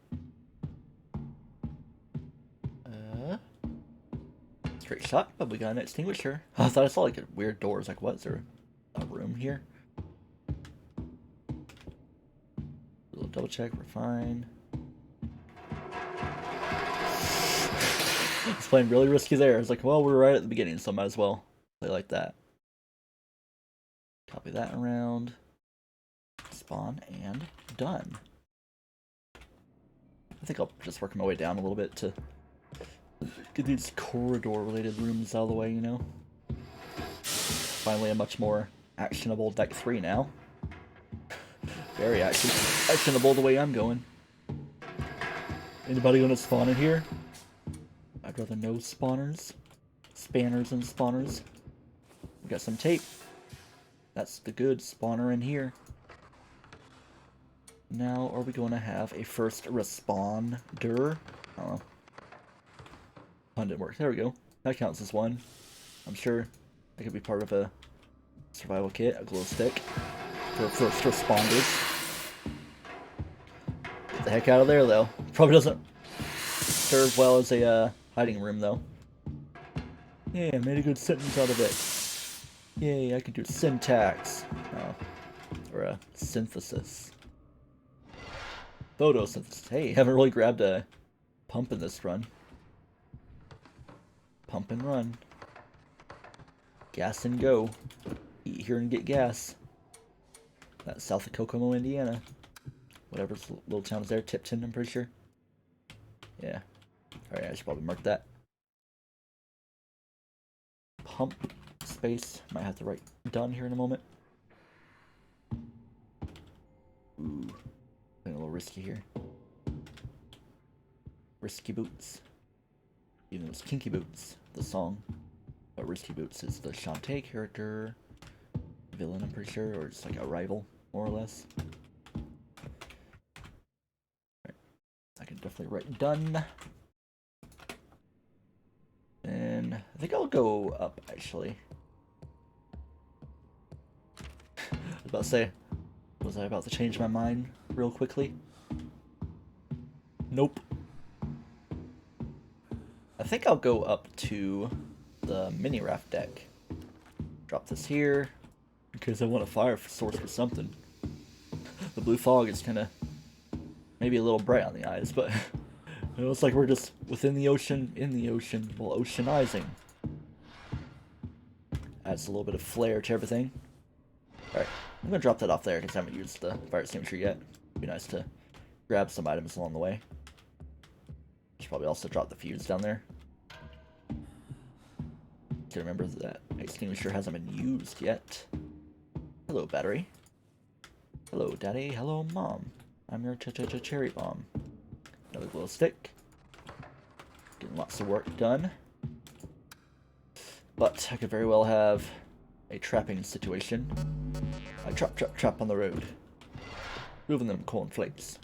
Straight shot, but we got an extinguisher. I thought I saw like a weird door. I was like, what? Is there a room here? A little double check, we're fine. It's playing really risky there. I was like, well, we're right at the beginning, so I might as well play like that. Copy that around. Spawn and done. I think I'll just work my way down a little bit to get these corridor-related rooms out of the way, you know? Finally a much more actionable deck 3 now. Very actionable the way I'm going. Anybody gonna spawn in here? I'd rather no spawners. Spanners and spawners. We got some tape. That's the good spawner in here. Now, are we going to have a first responder? I don't know. Pun didn't work. There we go. That counts as one. I'm sure that could be part of a survival kit, a glow stick for first responders. Get the heck out of there, though. Probably doesn't serve well as a hiding room, though. Yeah, I made a good sentence out of it. Yay, I can do syntax. Or a synthesis. Photosynthesis. Hey, haven't really grabbed a pump in this run. Pump and run. Gas and go. Eat here and get gas. That's south of Kokomo, Indiana. Whatever little town is there. Tipton, I'm pretty sure. Yeah. Alright, I should probably mark that. Pump space. Might have to write done here in a moment. Ooh. A little risky here. Risky Boots. Even though it's Kinky Boots, the song. But Risky Boots is the Shantae character. Villain, I'm pretty sure, or just like a rival, more or less. Right. I can definitely write done. And I think I'll go up, actually. I was about to say, was I about to change my mind real quickly? Nope. I think I'll go up to the mini raft deck. Drop this here because I want a fire source for something. The blue fog is kind of maybe a little bright on the eyes, but it looks like we're just within the ocean, in the ocean, well, oceanizing. Adds a little bit of flair to everything. Alright, I'm gonna drop that off there because I haven't used the fire extinguisher yet. It'd be nice to grab some items along the way. Should probably also drop the fuse down there. To remember that extinguisher hasn't been used yet. Hello, battery. Hello, daddy. Hello, mom. I'm your cherry bomb. Another glow stick. Getting lots of work done. But I could very well have a trapping situation. I trap on the road. Moving them cornflakes.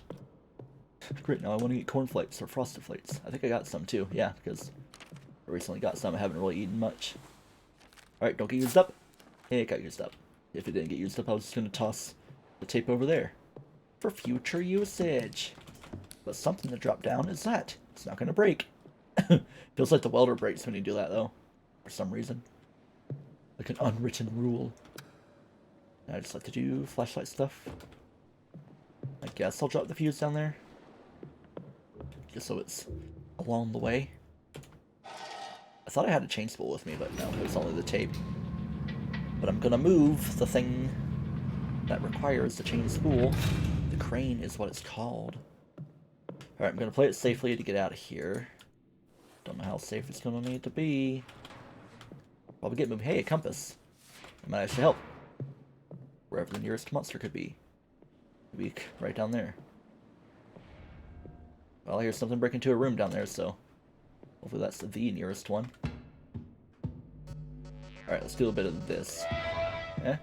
Great, now I want to eat cornflakes or frosted flakes. I think I got some too, yeah, because I recently got some. I haven't really eaten much. Alright, don't get used up. Hey, it got used up. If it didn't get used up, I was just going to toss the tape over there for future usage. But something to drop down is that. It's not going to break. Feels like the welder breaks when you do that, though, for some reason. Like an unwritten rule. I just like to do flashlight stuff. I guess I'll drop the fuse down there. Just so it's along the way. I thought I had a chain spool with me, but no, it was only the tape. But I'm gonna move the thing that requires the chain spool. The crane is what it's called. Alright, I'm gonna play it safely to get out of here. Don't know how safe it's gonna need to be. While we get moving, hey, a compass. It might actually help. Wherever the nearest monster could be. Maybe right down there. Well, I hear something break into a room down there, so hopefully that's the nearest one. Alright, let's do a bit of this. Eh?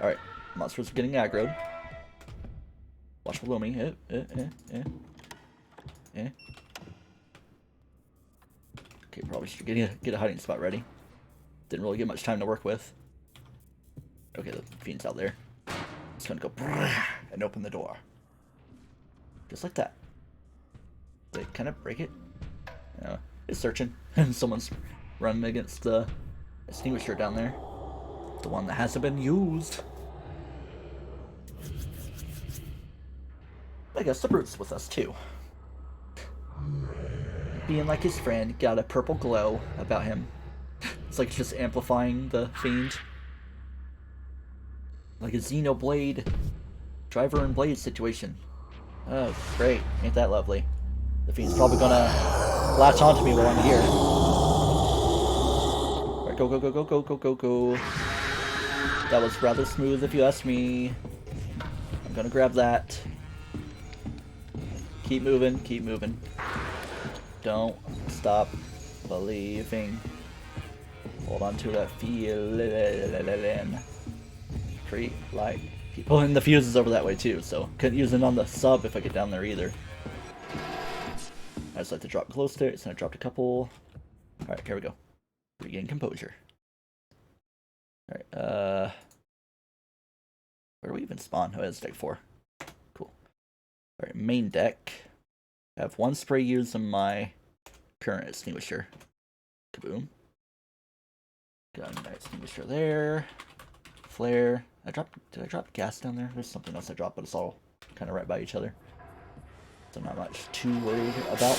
Alright, monsters are getting aggroed. Watch below me. Okay, probably should get a hiding spot ready. Didn't really get much time to work with. Okay, the fiend's out there. Just gonna go and open the door. Just like that. Did it kind of break it? No, it's searching. And someone's running against the extinguisher down there. The one that hasn't been used. I guess the brute's with us too. Being like his friend, got a purple glow about him. It's like it's just amplifying the fiend. Like a Xenoblade driver and blade situation. Oh, great. Ain't that lovely. The fiend's probably gonna latch onto me while I'm here. Alright, go, go, go, go, go, go, go, go. That was rather smooth if you ask me. I'm gonna grab that. Keep moving, keep moving. Don't stop believing. Hold on to that feeling. Treat like people. And the fuse is over that way too, so couldn't use it on the sub if I get down there either. I just like to drop close to it, so I dropped a couple. Alright, here we go. Regain composure. Alright, where do we even spawn? Oh, it's deck 4. Cool. Alright, main deck. I have one spray used on my current extinguisher. Kaboom. Got a nice extinguisher there. Flare. Did I drop gas down there? There's something else I dropped, but it's all kind of right by each other. So not much too worried about.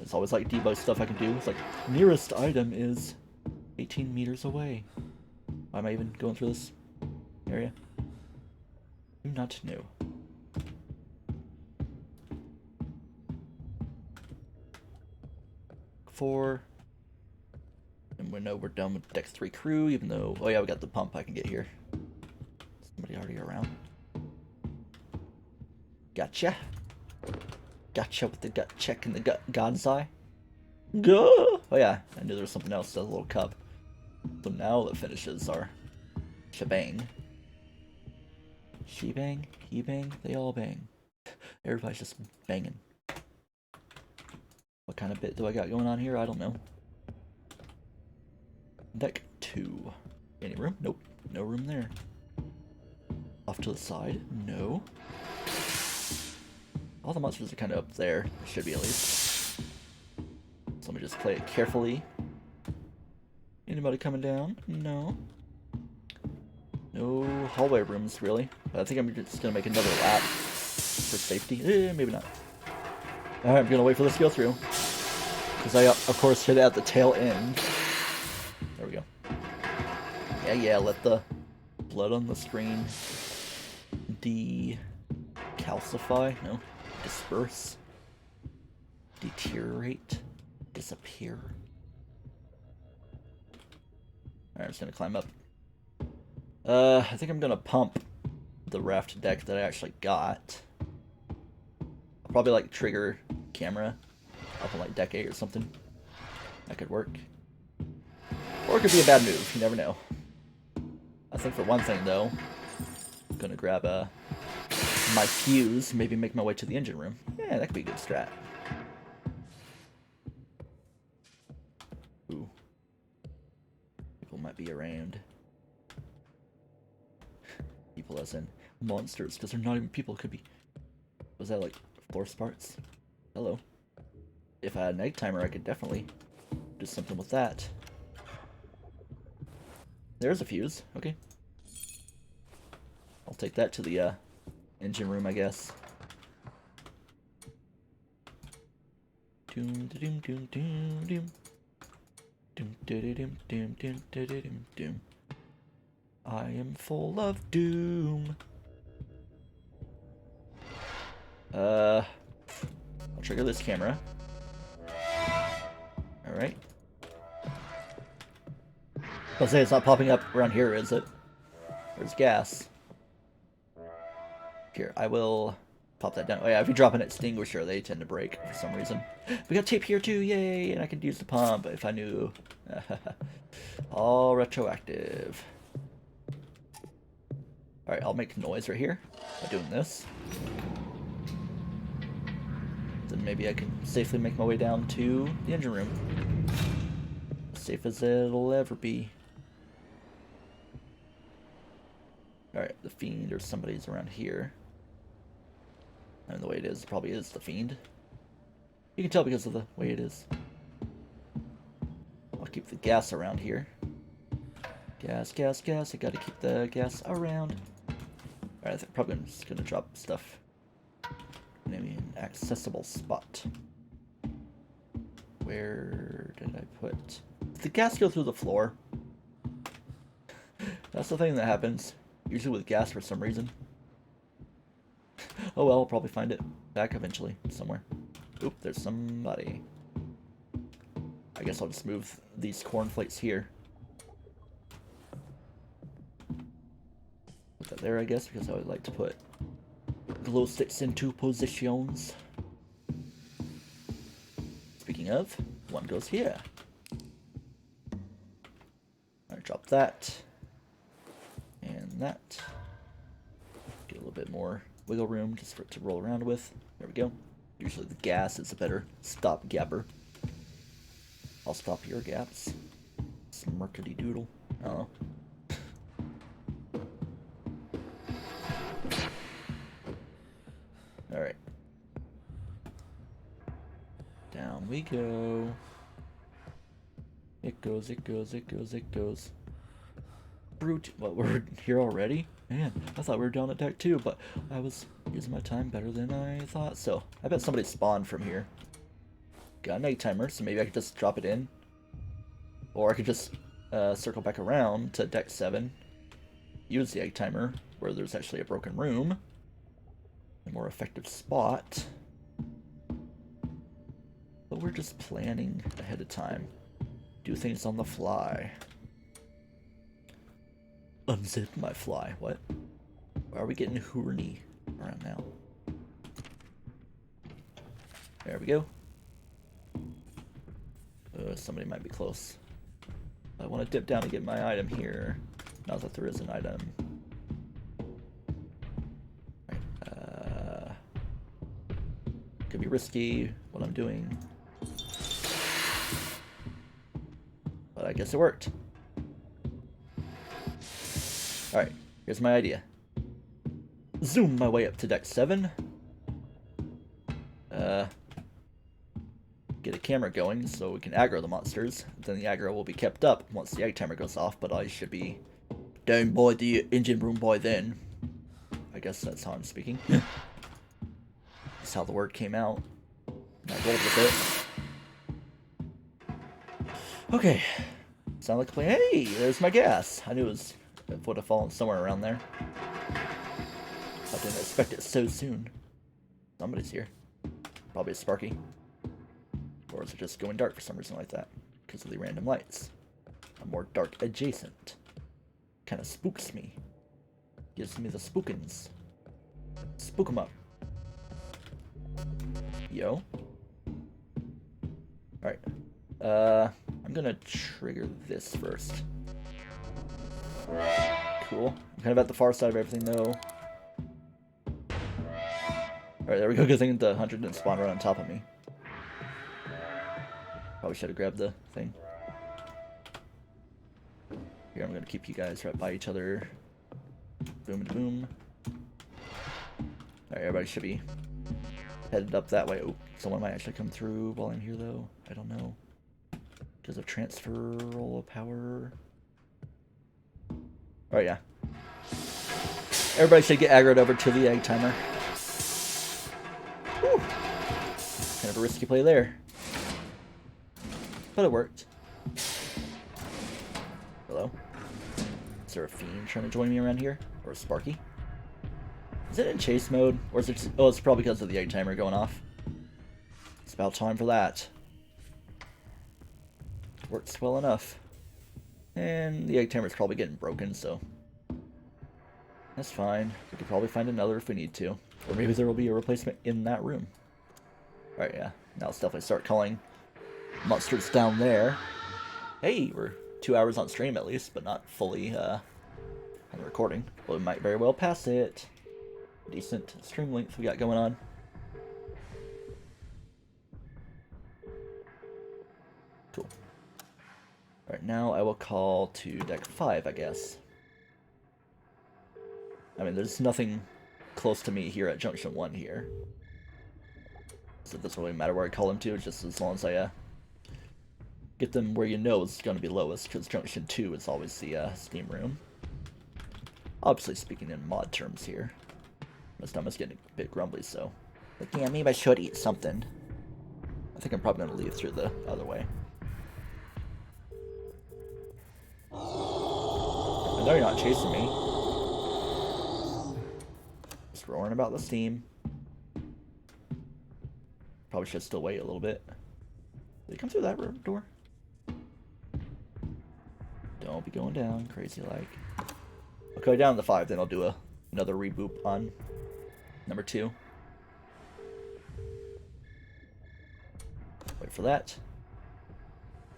It's always like debug stuff I can do. It's like, nearest item is 18 meters away. Why am I even going through this area? Do not know. Four. And we know we're done with deck 3 crew, even though, oh yeah, we got the pump I can get here. Somebody already around. Gotcha. Gotcha with the gut check and the God's eye. Go! Oh yeah, I knew there was something else, a little cub. So now the finishes are shebang. She bang, he bang, they all bang. Everybody's just banging. What kind of bit do I got going on here? I don't know. Deck 2. Any room? Nope. No room there. Off to the side? No. All the monsters are kind of up there. Should be at least. So let me just play it carefully. Anybody coming down? No. No hallway rooms, really. But I think I'm just going to make another lap for safety. Maybe not. Alright, I'm going to wait for this to go through. Because I, of course, hit it at the tail end. There we go. Yeah, let the blood on the screen decalcify. No. Disperse. Deteriorate. Disappear. Alright, I'm just going to climb up. I think I'm going to pump the raft deck that I actually got. I'll probably like trigger camera up on like deck 8 or something. That could work. Or it could be a bad move, you never know. I think for one thing though, I'm gonna grab my fuse, maybe make my way to the engine room. Yeah, that could be a good strat. Ooh. People might be around. People as in monsters, because they're not even people, could be... Was that like force parts? Hello. If I had an egg timer, I could definitely do something with that. There's a fuse. Okay. I'll take that to the engine room, I guess. Doom doom doom doom doom. Doom doom doom doom doom doom doom. I am full of doom. I'll trigger this camera. Alright. I'll say it's not popping up around here, is it? There's gas. Here, I will pop that down. Oh yeah, if you drop an extinguisher, they tend to break for some reason. We got tape here too, yay! And I could use the pump if I knew. All retroactive. Alright, I'll make noise right here by doing this. Then maybe I can safely make my way down to the engine room. As safe as it'll ever be. Alright, the Fiend or somebody's around here. And the way it is, it probably is the Fiend. You can tell because of the way it is. I'll keep the gas around here. Gas, gas, gas. I gotta keep the gas around. Alright, I think probably I'm just gonna drop stuff. Maybe an accessible spot. Where did I put... Did the gas go through the floor? That's the thing that happens. Usually with gas for some reason. Oh well, I'll probably find it back eventually, somewhere. Oop, there's somebody. I guess I'll just move these cornflakes here. Put that there, I guess, because I would like to put glow sticks into positions. Speaking of, one goes here. Alright, drop that. And that. Get a little bit more wiggle room just for it to roll around with. There we go. Usually the gas is a better stop-gapper. I'll stop your gaps. Smirkety doodle. Oh. Alright. Down we go. It goes, it goes, it goes, it goes. Brute. What, we're here already? Man, I thought we were down at deck 2, but I was using my time better than I thought. So, I bet somebody spawned from here. Got an egg timer, so maybe I could just drop it in. Or I could just circle back around to deck 7. Use the egg timer, where there's actually a broken room. A more effective spot. But we're just planning ahead of time. Do things on the fly. Unzip my fly. What? Why are we getting horny around now? There we go. Somebody might be close. I want to dip down and get my item here. Not that there is an item. Right, could be risky what I'm doing. But I guess it worked. Alright, here's my idea. Zoom my way up to deck 7. Get a camera going so we can aggro the monsters. Then the aggro will be kept up once the egg timer goes off, but I should be down by the engine room by then. I guess that's how I'm speaking. That's how the word came out. I rolled with it. Okay. Sound like a plan. Hey, there's my gas. I knew it would have fallen somewhere around there. I didn't expect it so soon. Somebody's here. Probably a Sparky. Or is it just going dark for some reason like that? Because of the random lights. I'm more dark adjacent. Kind of spooks me. Gives me the spookins. Spook 'em up. Yo. Alright. I'm gonna trigger this first. Cool. I'm kind of at the far side of everything though. Alright, there we go. Good thing the hunter didn't spawn right on top of me. Probably should have grabbed the thing. Here, I'm gonna keep you guys right by each other. Boom and boom. Alright, everybody should be headed up that way. Oh, someone might actually come through while I'm here though. I don't know. Because of transferal power. Alright, yeah. Everybody should get aggroed over to the egg timer. Whew. Kind of a risky play there. But it worked. Hello? Is there a fiend trying to join me around here? Or a Sparky? Is it in chase mode? Or is it just... Oh, it's probably because of the egg timer going off. It's about time for that. Works well enough. And the egg timer's probably getting broken, so that's fine. We could probably find another if we need to. Or maybe there will be a replacement in that room. Alright, yeah. Now let's definitely start calling monsters down there. Hey, we're 2 hours on stream at least, but not fully on the recording. Well, we might very well pass it. Decent stream length we got going on. Cool. Alright, now I will call to deck 5, I guess. I mean, there's nothing close to me here at Junction 1 here. So it doesn't really matter where I call them to, just as long as I get them where you know it's going to be lowest, because Junction 2 is always the Steam room. Obviously speaking in mod terms here. My stomach's getting a bit grumbly, so... Like, yeah, maybe I should eat something. I think I'm probably going to leave through the other way. I know you're not chasing me. Just roaring about the Steam. Probably should still wait a little bit. Did he come through that door? Don't be going down crazy like. I'll go down to 5, then I'll do another reboot on number 2. Wait for that.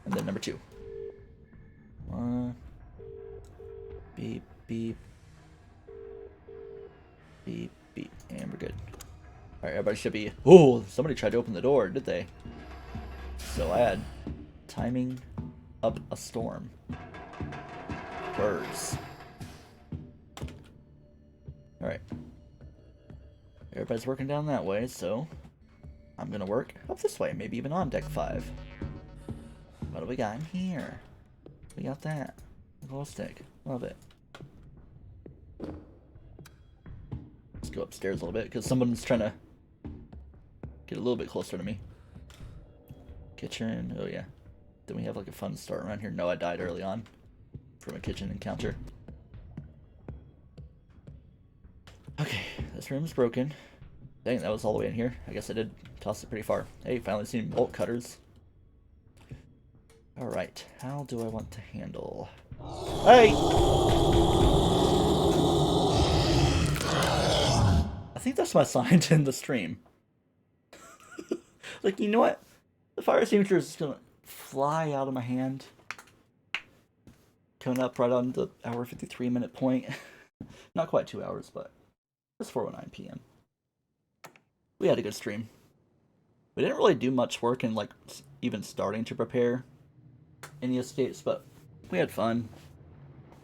And then number 2. Beep, beep. Beep, beep. And we're good. Alright, everybody should be... Oh, somebody tried to open the door, did they? So I had timing up a storm. Birds. Alright. Everybody's working down that way, so I'm gonna work up this way, maybe even on deck 5. What do we got in here? We got that. Glow stick. Love it. Let's go upstairs a little bit, because someone's trying to get a little bit closer to me. Kitchen. Oh, yeah. Then we have like a fun start around here. No, I died early on from a kitchen encounter. Okay, this room's broken. Dang, that was all the way in here. I guess I did toss it pretty far. Hey, finally seen bolt cutters. Alright, how do I want to handle... Hey! I think that's my sign to end the stream. Like, you know what? The fire extinguisher is just gonna fly out of my hand. Coming up right on the hour 53 minute point. Not quite 2 hours, but it's 4:09 p.m. We had a good stream. We didn't really do much work in, like, even starting to prepare any escapes, but we had fun.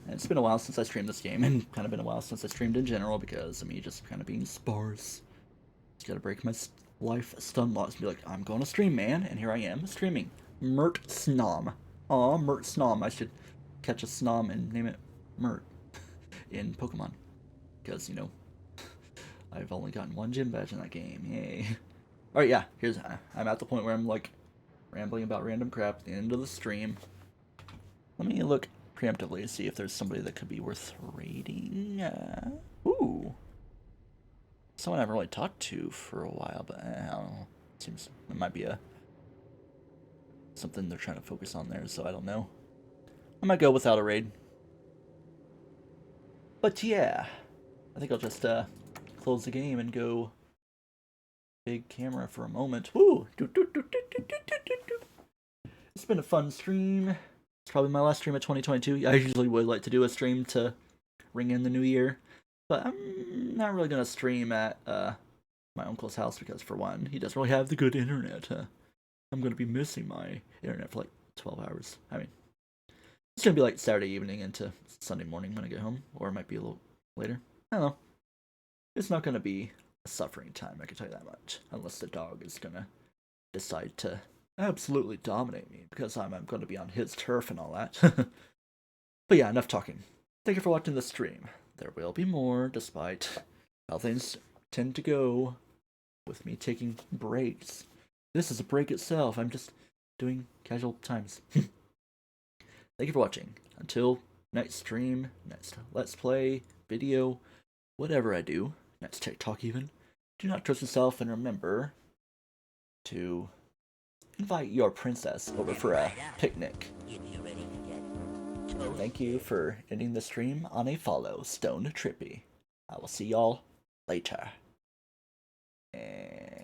And it's been a while since I streamed this game, and kind of been a while since I streamed in general, because of me just kind of being sparse. Just gotta break my life stun locks and be like, I'm going to stream, man, and here I am, streaming. Mert Snom. Aw, Mert Snom. I should catch a Snom and name it Mert in Pokemon. Because, you know, I've only gotten 1 gym badge in that game. Yay. Alright, yeah, I'm at the point where I'm, like, rambling about random crap at the end of the stream. Let me look preemptively to see if there's somebody that could be worth raiding. Ooh. Someone I haven't really talked to for a while, but I don't know. It seems it might be something they're trying to focus on there, so I don't know. I might go without a raid. But yeah, I think I'll just close the game and go big camera for a moment. Woo! It's been a fun stream. It's probably my last stream of 2022. I usually would like to do a stream to ring in the new year, but I'm not really going to stream at my uncle's house because, for one, he doesn't really have the good internet. I'm going to be missing my internet for like 12 hours. I mean, it's going to be like Saturday evening into Sunday morning when I get home, or it might be a little later. I don't know. It's not going to be a suffering time, I can tell you that much, unless the dog is going to decide to absolutely dominate me because I'm going to be on his turf and all that. But yeah, enough talking. Thank you for watching the stream. There will be more, despite how things tend to go with me taking breaks. This is a break itself. I'm just doing casual times. Thank you for watching. Until next stream, next Let's Play, video, whatever I do, next TikTok even, do not trust yourself, and remember to invite your princess over for a picnic. Thank you for ending the stream on a follow, Stone Trippy. I will see y'all later. And